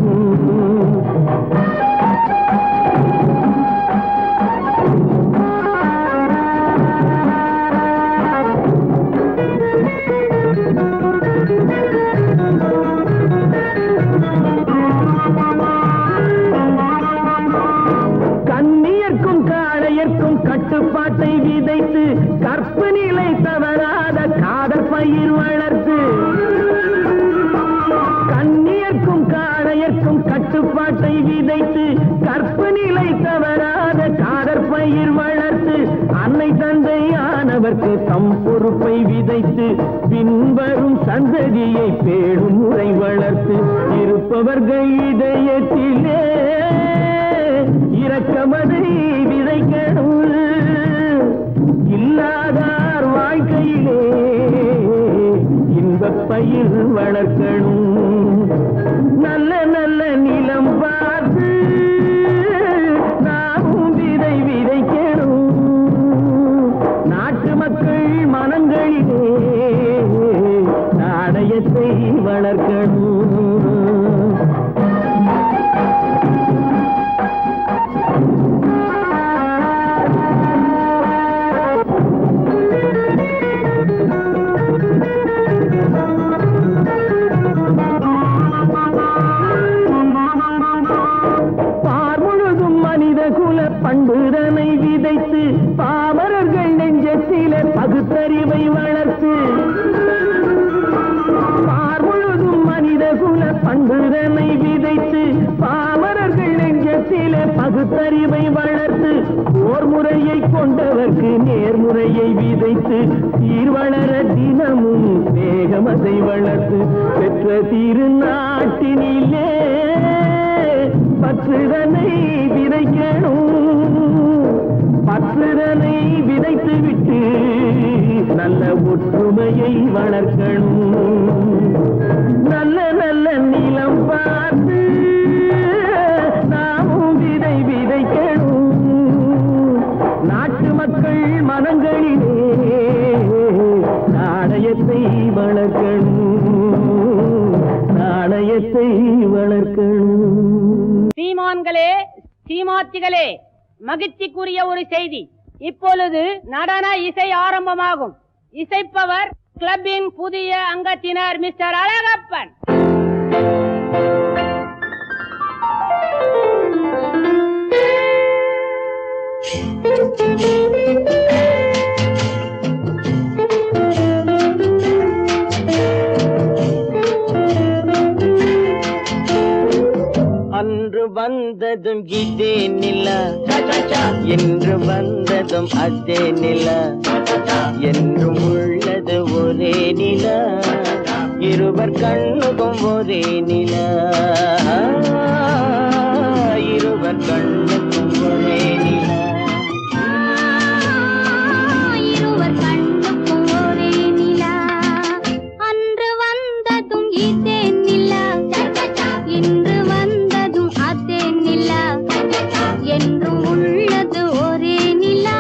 கண்ணியர்க்கும் காளையர்க்கும் கட்டுப்பாட்டை விதைத்து கற்பு நிலை தவறாத காதல் பயிர் வளர்த்து. கண்ணியர்க்கும் காளையர்க்கும் கட்டுப்பாட்டை விதைத்து கற்பு நிலை தவறாத காதல் பயிர் வளர்த்து. அன்னை தந்தையானவர்க்கு தம் பொறுப்பை விதைத்து பின்வரும் சந்ததியை பேடும் முறை வளர்த்து. இருப்பவர்கள் இதயத்திலே இரக்கமதை விதைக்கணும். இல்லாதார் வாழ்க்கையிலே இன்பப் பயிர் பயிர் வளர்க்கணும். நல்ல நல்ல நிலம் பார்த்து நாமும் விதை விதைக்கணும். நாட்டு மக்கள் மனங்களிலே நாணயத்தை வளர்க்கணும். பண்புதனை விதைத்து பாமரர்கள் நெஞ்சத்திலே பகுத்தறிவை வளர்த்து பார்முழுதும் மனித குல பண்புதனை விதைத்து பாமரர்கள் நெஞ்சத்திலே பகுத்தறிவை வளர்த்து போர் முறையை கொண்டவர்க்கு நேர்முறையை விதைத்து சீர்வளர தினமும் வேகமதை வளர்த்து பெற்ற திருநாட்டினிலே பற்றுதனை விதைக்கணும். பற்றுதனை விதைத்து விட்டு நல்ல ஒற்றுமையை வளர்க்கணும். நல்ல நல்ல நிலம் பார்த்து நாமும் விதை விதைக்கணும். நாட்டு மக்கள் மனங்களிலே நாணயத்தை வளர்க்கணும். நாணயத்தை வளர்க்கணும். சீமான்களே, சீமாத்திகளே, மகிழ்ச்சிக்குரிய ஒரு செய்தி. இப்பொழுது நடன இசை ஆரம்பமாகும். இசைப்பவர் கிளப்பின் புதிய அங்கத்தினர் மிஸ்டர் அழகப்பன். அன்று வந்ததும் இதே நிலா, என்று வந்ததும் அதே நிலா, என்றும் உள்ளது ஒரே நிலா, இருவர் கண்ணுக்கும் ஒரே நிலா, இருவர் கண்ணுக்கும் ஒரே நிலா, இருவர் கண்ணுக்கும் ஒரே நிலா. அன்று வந்ததும் இதே நிலா, இன்று வந்ததும் அதே நிலா, என்றும் உள்ளது ஒரே நிலா,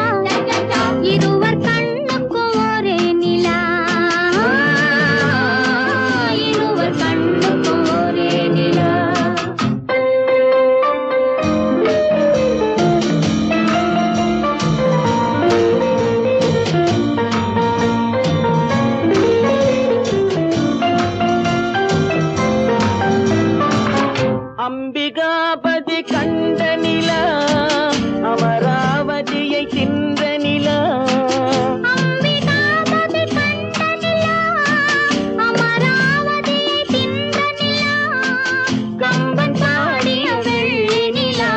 இருவர் கண்ணுக்கும் ஒரே நிலா, இருவர் கண்ணுக்கும் ஒரே நிலா. அம்பிகாபதி கண்ட நிலா, அமராவதியை தின்ற நிலா, அம்பிகாபதி கண்ட நிலா, அமராவதியை தின்ற நிலா, கம்பன் பாடிய வெள்ளி நிலா,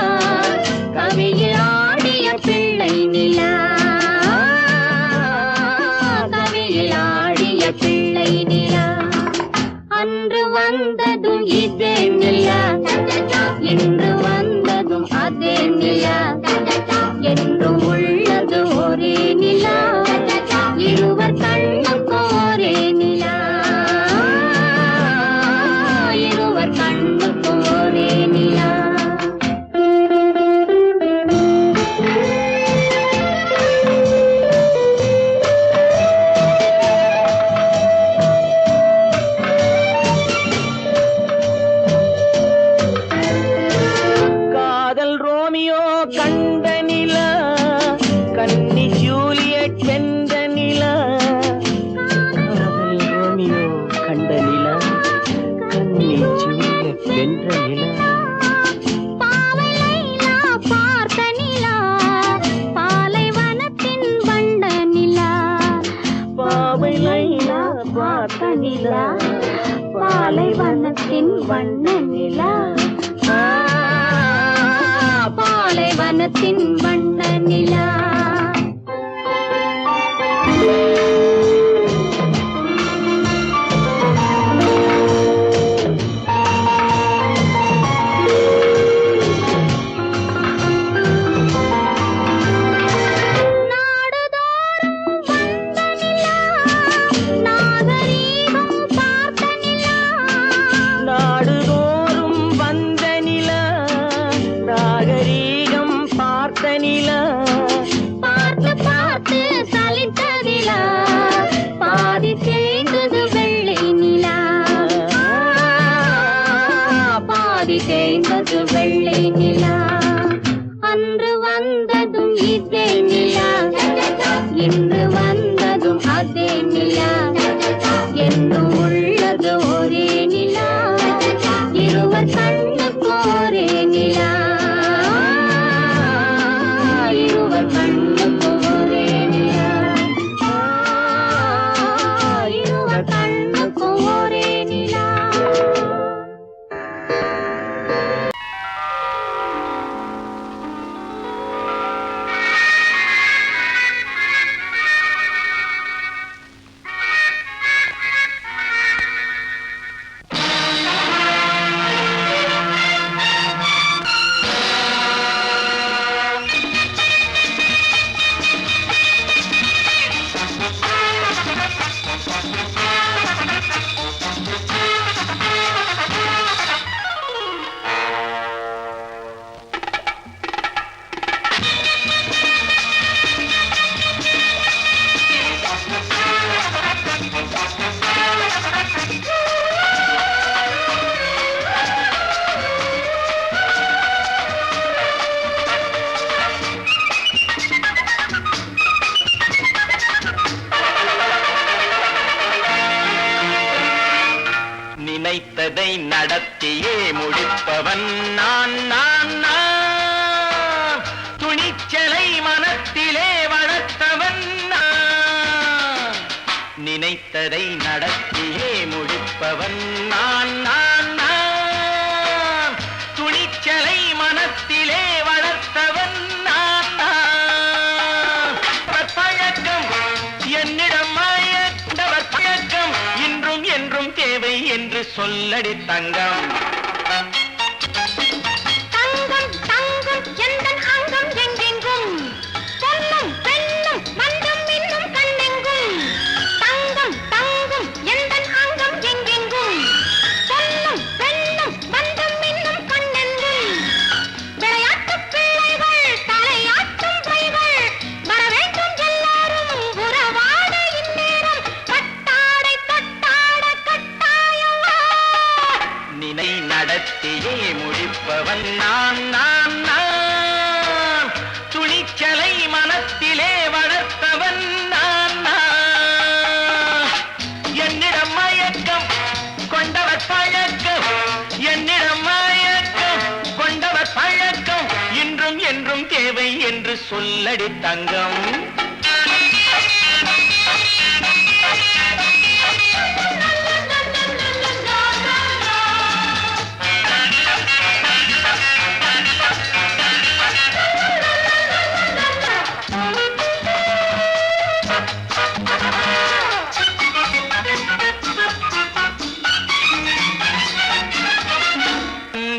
கவியில் ஆடிய பிள்ளை நிலா, கவியில் ஆடிய பிள்ளை நிலா. அன்று வந்ததும் இதே நிலா, இன்று வந்ததும் அதே நிலா, என்றும் உள்ளது ஒரே நிலா, இருவர் கண்ணுக்கும் ஒரே நிலா, இருவர் கண்ணுக்கும் ஒரே நிலா. காதல் ரோமியோ கண்ட நிலா, கன்னி ஜூலியட் வென்ற நிலா, காதல் ரோமியோ கண்ட நிலா, கன்னி ஜூலியட் வென்ற நிலா, பாவை லைலா பார்த்த நிலா, பாலைவனத்தின் வண்ட நிலா, பாவை லைலா பார்த்த நிலா, பாலைவனத்தின் வண்ண நிலா, பாலைவனத்தின் வண்ண நிலா. நாடுதோறும் வந்த நிலா, நாகரீகம் பார்த்த அது ஒரே நிலா இருவர் கண்ணுக்கு ஒரே நிலா இருவர் கண்ணுக்கு ஒரே நிலா இருவர் கண்ணுக்கு ஒரே நிலா நினைத்ததை நடத்தியே முடிப்பவன் நான் நான் நான் துணிச்சலை மனத்திலே வளர்த்தவன் நான் நினைத்ததை நடத்தியே முடிப்பவன் நான் நான் நான் துணிச்சலை மனத்திலே வளர்த்தவன் நான் நான் பழக்கம் என்னிடம் மாயவர் பழக்கம் இன்றும் என்றும் தேவை என்று சொல்லடி தங்கம் தங்கம் தங்கம் எந்தன் அங்கம் எங்கெங்கும் பொன்னும் பெண்ணும் மந்தம் இன்னும் கண்ணெங்கும் தங்கம் தங்கம் எந்தன் அங்கம் எங்கெங்கும் பொன்னும் பெண்ணும் மந்தம் இன்னும் கண்ணெங்கும் விளையாட்டு பிள்ளைகள் தலையாட்டும் பைகள் வர வேண்டும் எல்லாரும் உறவாட இந்நேரம் கட்டாடை தொட்டாட கட்டாயவா நினை நடத்தியே முடிப்பவன் நான் நான் நான் துணிச்சலை மனத்திலே வளர்த்தவன் நான் நான் என்னிடம் மயக்கம் கொண்டவர் பழக்கம் என்னிடம் மயக்கம் கொண்டவர் பழக்கம் இன்றும் என்றும் தேவை என்று சொல்லடி தங்கம்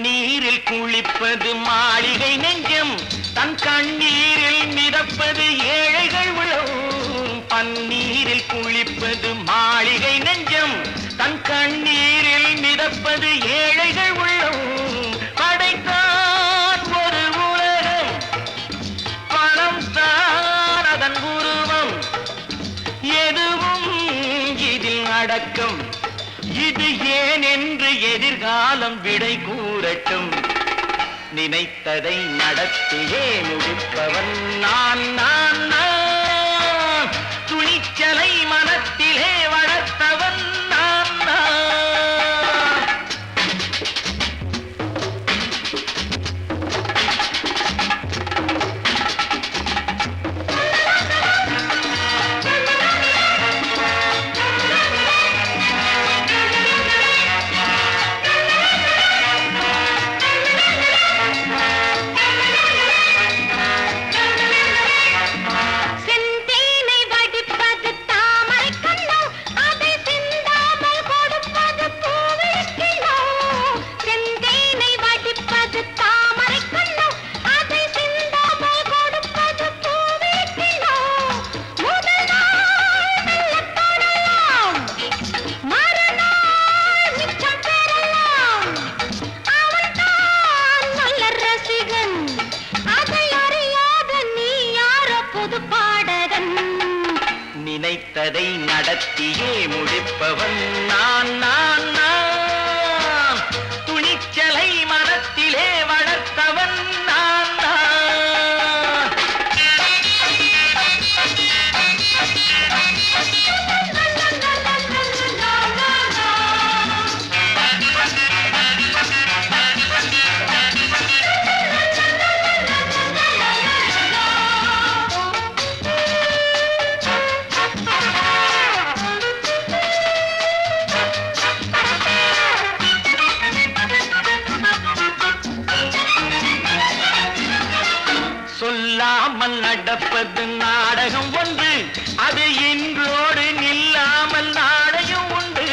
நீரில் குளிப்பது மாளிகை நெஞ்சம் தன் கண்ணீரில் மிதப்பது ஏழைகள் உழவும் பன்னீரில் குளிப்பது மாளிகை நெஞ்சம் தன் கண்ணீரில் மிதப்பது ஏழைகள் உள்ளவும் படைத்தான் ஒரு உலகம் பணம் தான் அதன் உருவம் எதுவும் இதில் அடக்கம் இது ஏன் என்று எதிர்காலம் விடை கூறட்டும் நினைத்ததை நடத்தியே முடிப்பவன் நான் நான் நான் துணிச்சலை மனத்திலே வளர்த்தவன் நான் நான் செந்தேனை வடிப்பது தாமரை கண்ணோ அதை சிந்தாமல் கொடுப்பது பூவிழிக்கிண்ணோ செந்தேனை வடிப்பது தாமரை கண்ணோ அதை சிந்தாமல் கொடுப்பது பூவிழிக்கிண்ணோ முதல் நாள் மெல்ல தொடலாம் மறுநாள் மிச்சம் பெறலாம் அவன்தான் நல்ல ரசிகன் அதை அறியாத நீ யாரோ புது பாடகன் நினைத்ததை நடத்தியே முடிப்பவன் நான் நான் நான் துணிச்சலை மனத்திலே வளர்த்தவன் நான் நான் நடப்பது நாடகம் ஒன்று, அது இன்றோடு நில்லாமல் நாளையும் உண்டு.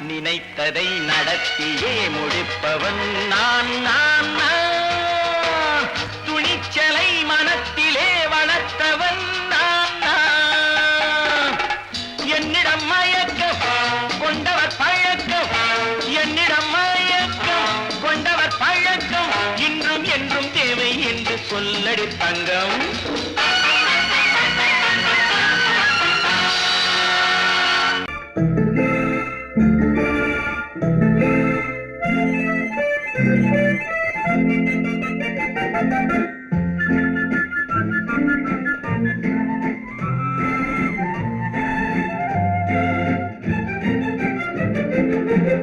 நினைத்ததை நடத்தியே முடிப்பவன் நான் நான் நான். துணிச்சலை மனத்திலே வளர்த்தவன் நான் நான். என்னிடம் மயக்கம் கொண்டவர் பழக்கம், என்னிடம் மயக்கம் கொண்டவர் பழக்கம், இன்றும் என்றும் தேவை என்று சொல்லடி தங்கம்.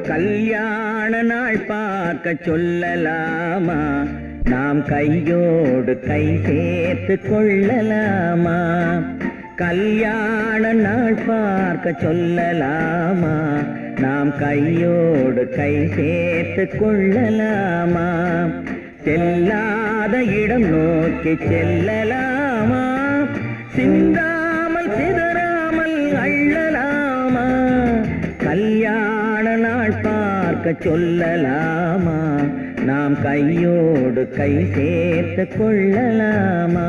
கல்யாண நாள் பார்க்க சொல்லலாமா, நாம் கையோடு கை சேர்த்து கொள்ளலாமா. கல்யாண நாள் பார்க்க சொல்லலாமா, நாம் கையோடு கை சேர்த்து கொள்ளலாமா. செல்லாத இடம் நோக்கி செல்லலாமா, சிந்தாமல் சிதறாமல் அள்ளலாமா. கல்யாண நாள் பார்க்க சொல்லலாமா, நாம் கையோடு கை சேர்த்து கொள்ளலாமா.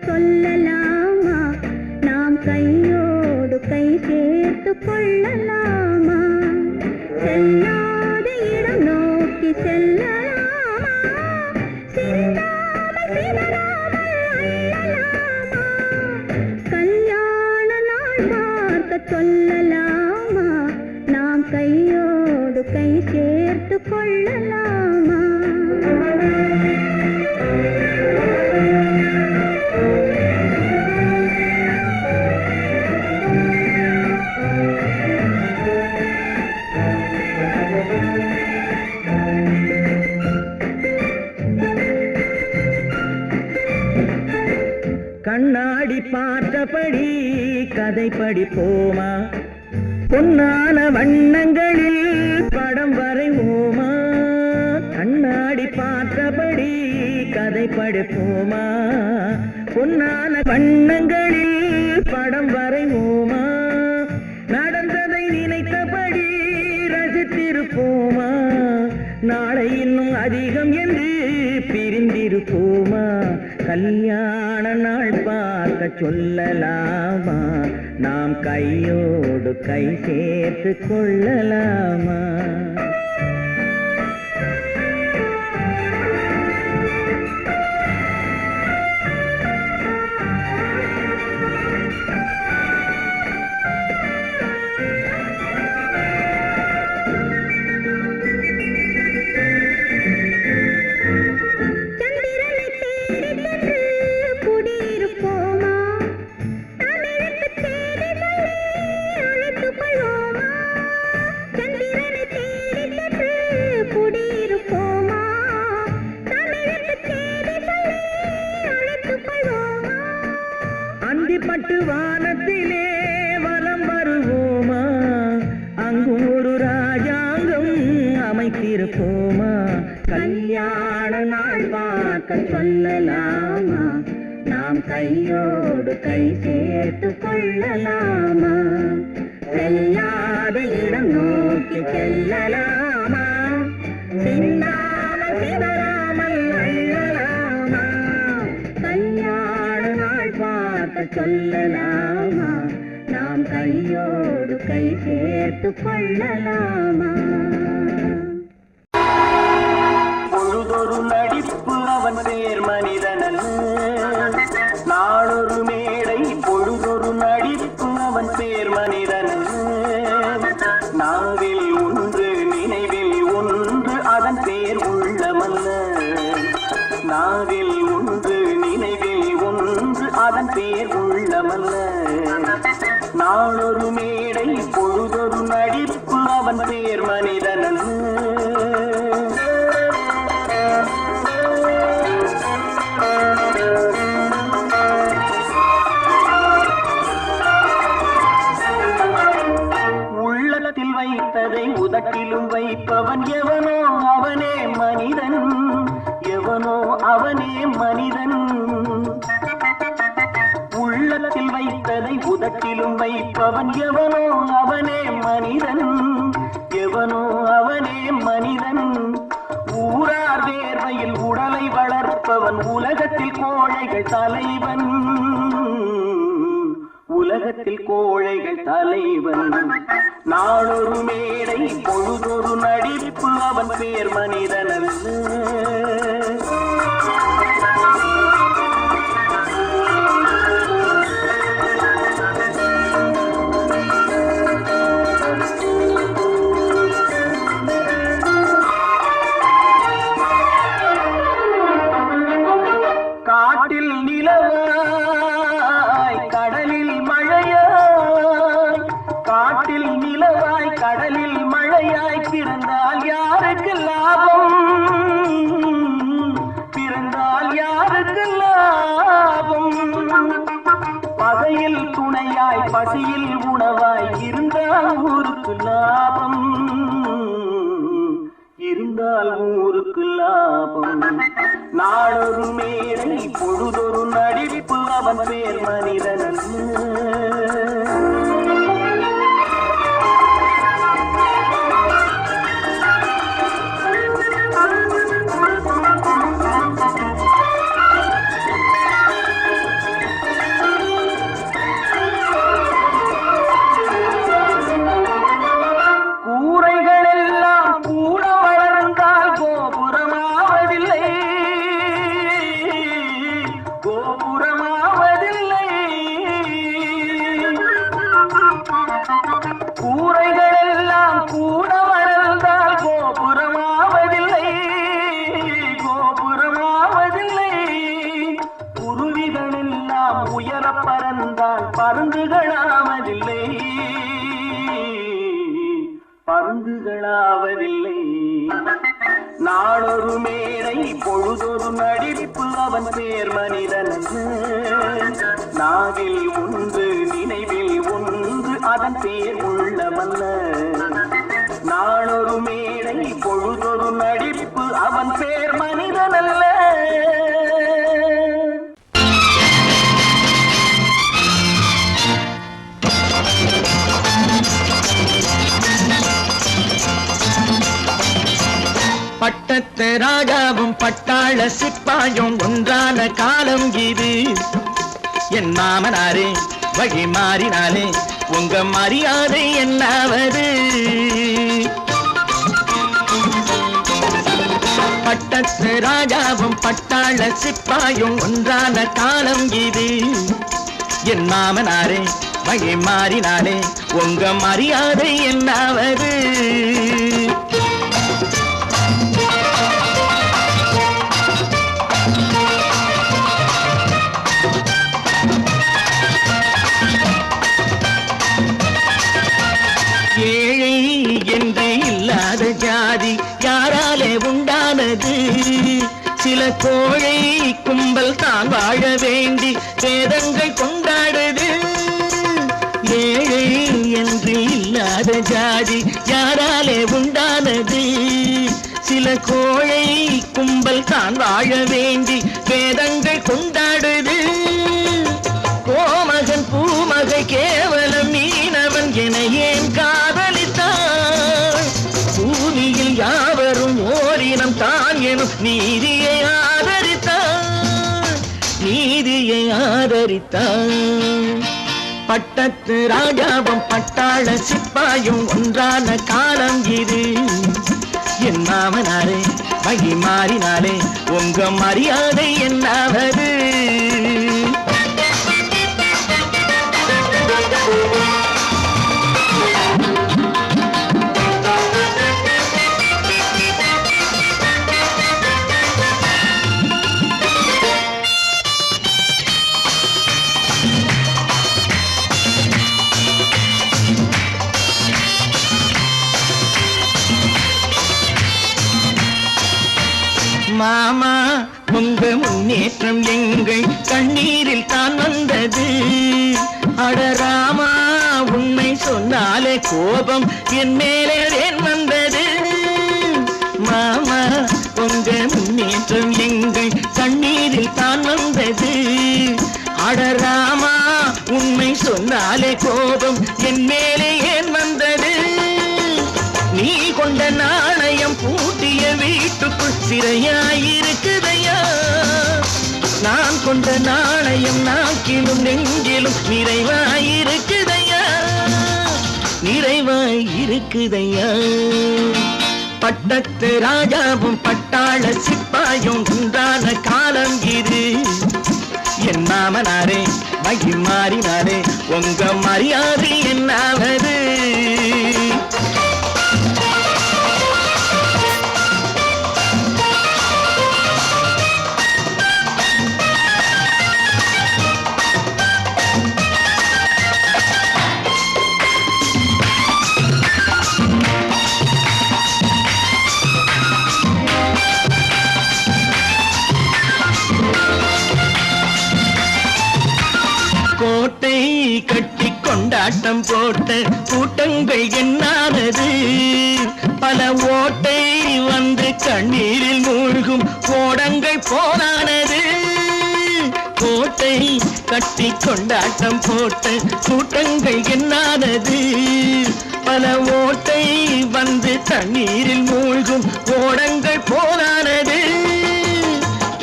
சொல்லலாமா, நாம் கையோடு கை சேர்த்து கொள்ளலாமா. செல்லாத இடம் நோக்கி செல்லலாமா, சிந்தாமல் சிதறாமல் அள்ளலாமா. கல்யாண நாள் பார்க்க சொல்லலாமா, நாம் கையோடு கை சேர்த்து கொள்ளலாமா. கண்ணாடி பார்த்தபடி கதை படிப்போமா, பொன்னான வண்ணங்களில் படம் வரைவோமா. கண்ணாடி பார்த்தபடி கதை படிப்போமா, பொன்னான வண்ணங்களில் படம் வரைவோமா. நடந்ததை நினைத்தபடி ரசித்திருப்போமா, நாளை இன்னும் அதிகம் என்று பிரிந்திருப்போமா. கல்யாண நாள் பார்க்க சொல்லலாமா, நாம் கையோடு கை சேர்த்து கொள்ளலாமா. பட்டு வானத்திலே வலம் வருவோமா, அங்கு ஒரு ராஜாங்கம் அமைத்திருப்போமா. கல்யாண நாள் பார்க்க சொல்லலாமா, நாம் கையோடு கை சேர்த்து கொள்ளலாமா. செல்லாத இடம் நோக்கி செல்லலாமா, சின்ன செல்லலாமா நாம் கையோடு கை சேர்த்து கொள்ளலாமா பொழுதொரு நடிப்பு அவன் பேர் மனிதனல்ல நாளொரு மேடை பொழுதொரு நடிப்பு அவன் பேர் மனிதனல்ல நாவில் ஒன்று நினைவில் ஒன்று அதன் பேர் உள்ளமல்ல நாவில் ஒன்று நினைவில் ஒன்று அதன் பேர் உள்ளமல்ல நாளொரு மேடை பொழுதொரு நடிப்பு அவன் பேர் மனிதனல்ல உள்ளத்தில் வைத்ததை உதட்டிலும் வைப்பவன் எவனோ அவனே மனிதன் எவனோ அவனே மனிதன் உள்ளத்தில் வைத்ததை உதட்டிலும் வைப்பவன் எவனோ அவனே மனிதன் எவனோ அவனே மனிதன் ஊரார் வேர்வையில் உடலை வளர்ப்பவன் உலகத்தில் கோழைகள் தலைவன் உலகத்தில் கோழைகள் தலைவன் நாளொரு மேடை பொழுதொரு நடிப்பு அவன் பேர் மனிதனல்ல காட்டில் நிலவாய் கடலில் மழையாய் காட்டில் நிலவாய் கடலில் மழையாய் பிறந்தால் யாருக்கு லாபம் பிறந்தால் யாருக்கு லாபம் பகையில் துணையாய் பசியில் உணவாய் இருந்தால் ஊருக்கு லாபம் இருந்தால் ஊருக்கு லாபம் நாளொரு மேடை பொழுதொரு நடிப்பு அவன் பேர் மனிதனல்ல கூரைகளெல்லாம் கூட வளர்ந்தால் கோபுரமாவதில்லை கோபுரமாவதில்லை குருவிகளெல்லாம் உயர பறந்தால் பருந்துகளாவதில்லை பருந்துகளாவதில்லை நாளொரு மேடை பொழுதொரு நடிப்பு அவன் பேர் மனிதனல்ல நாவில் ஒன்று நினைவில் ஒன்று அதன் பேர் உள்ளமல்ல நாளொரு மேடை பொழுதொரு நடிப்பு அவன் பேர் மனிதனல்ல பட்டத்து ராஜாவும் பட்டாள சிப்பாயும் ஒன்றான காலம் இது என் மாமனாரே வழி மாறினாலே உங்க மரியாதை என்னாவது பட்டத்து ராஜாவும் பட்டாள சிப்பாயும் ஒன்றான காலம் இது என் மாமனாரே வழி மாறினாலே உங்க மரியாதை என்னாவது ஏழை என்று இல்லாத ஜாதி யாராலே உண்டானது சில கோழை கும்பல் தான் வாழ வேண்டி வேதங்கள் கொண்டாடுது ஏழை என்று இல்லாத ஜாதி யாராலே உண்டானது சில கோழை கும்பல் தான் வாழ வேண்டி வேதங்கள் கொண்டாடுது கோமகன் பூமகை கேவலம் மீனவன் என ஏன் காதலித்தான் பூமியில் யாவரும் ஓரினம் தான் எனும் நீதியை ஆதரித்தான் நீதியை ஆதரித்தான் பட்டத்து ராஜாவும் பட்டாள சிப்பாயும் ஒன்றான காலம் இது. என் மாமனாரே வகி மாறினாலே உங்க மரியாதை என்னாவது? மாமா உங்க முன்னேற்றம் எங்கள் கண்ணீரில் தான் வந்தது. அடராமா உண்மை சொன்னாலே கோபம் என் மேலே ஏன் வந்தது? மாமா உங்க முன்னேற்றம் எங்கள் கண்ணீரில் தான் வந்தது. அடராமா உண்மை சொன்னாலே கோபம் என் மேலே ஏன் வந்தது? நீ கொண்ட நாணயம் பூட்டிய வீட்டுக்குள் சிறையாயிருக்குதையா. நான் கொண்ட நாணயம் நாக்கிலும் நெஞ்சிலும் நிறைவாயிருக்குதையா, நிறைவாயிருக்குதையா. பட்டத்து ராஜாவும் பட்டாள சிப்பாயும் உண்டான காலம் இது. என் மாமனாரே வகி மாறினாரே உங்க மரியாதை என்னாவது? கோட்டை கட்டி கொண்டாட்டம் போட்ட கூட்டங்கள் என்னானது? பல ஓட்டை வந்து கண்ணீரில் மூழ்கும் கோடங்கள் போனானது. கோட்டை கட்டி கொண்டாட்டம் போட்ட கூட்டங்கள் என்னானது? பல ஓட்டை வந்து தண்ணீரில் மூழ்கும் கோடங்கள் போனானது.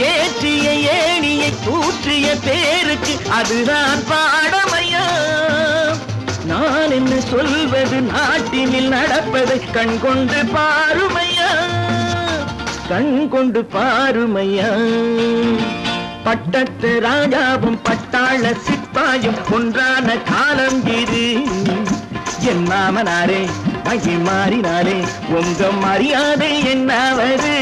ஏற்றிய ஏணியை தூற்றிய பேருக்கு அதுதான் பாடமையா? நான் என்ன சொல்வது? நாட்டினில் நடப்பதை கண் கொண்டு பாருமையா, கண் கொண்டு பாருமையா. பட்டத்து ராஜாவும் பட்டாள சிப்பாயும் ஒன்றான காலம் இது. என் மாமனாரே வகி மாறினாலே உங்க மரியாதை என்னாவது?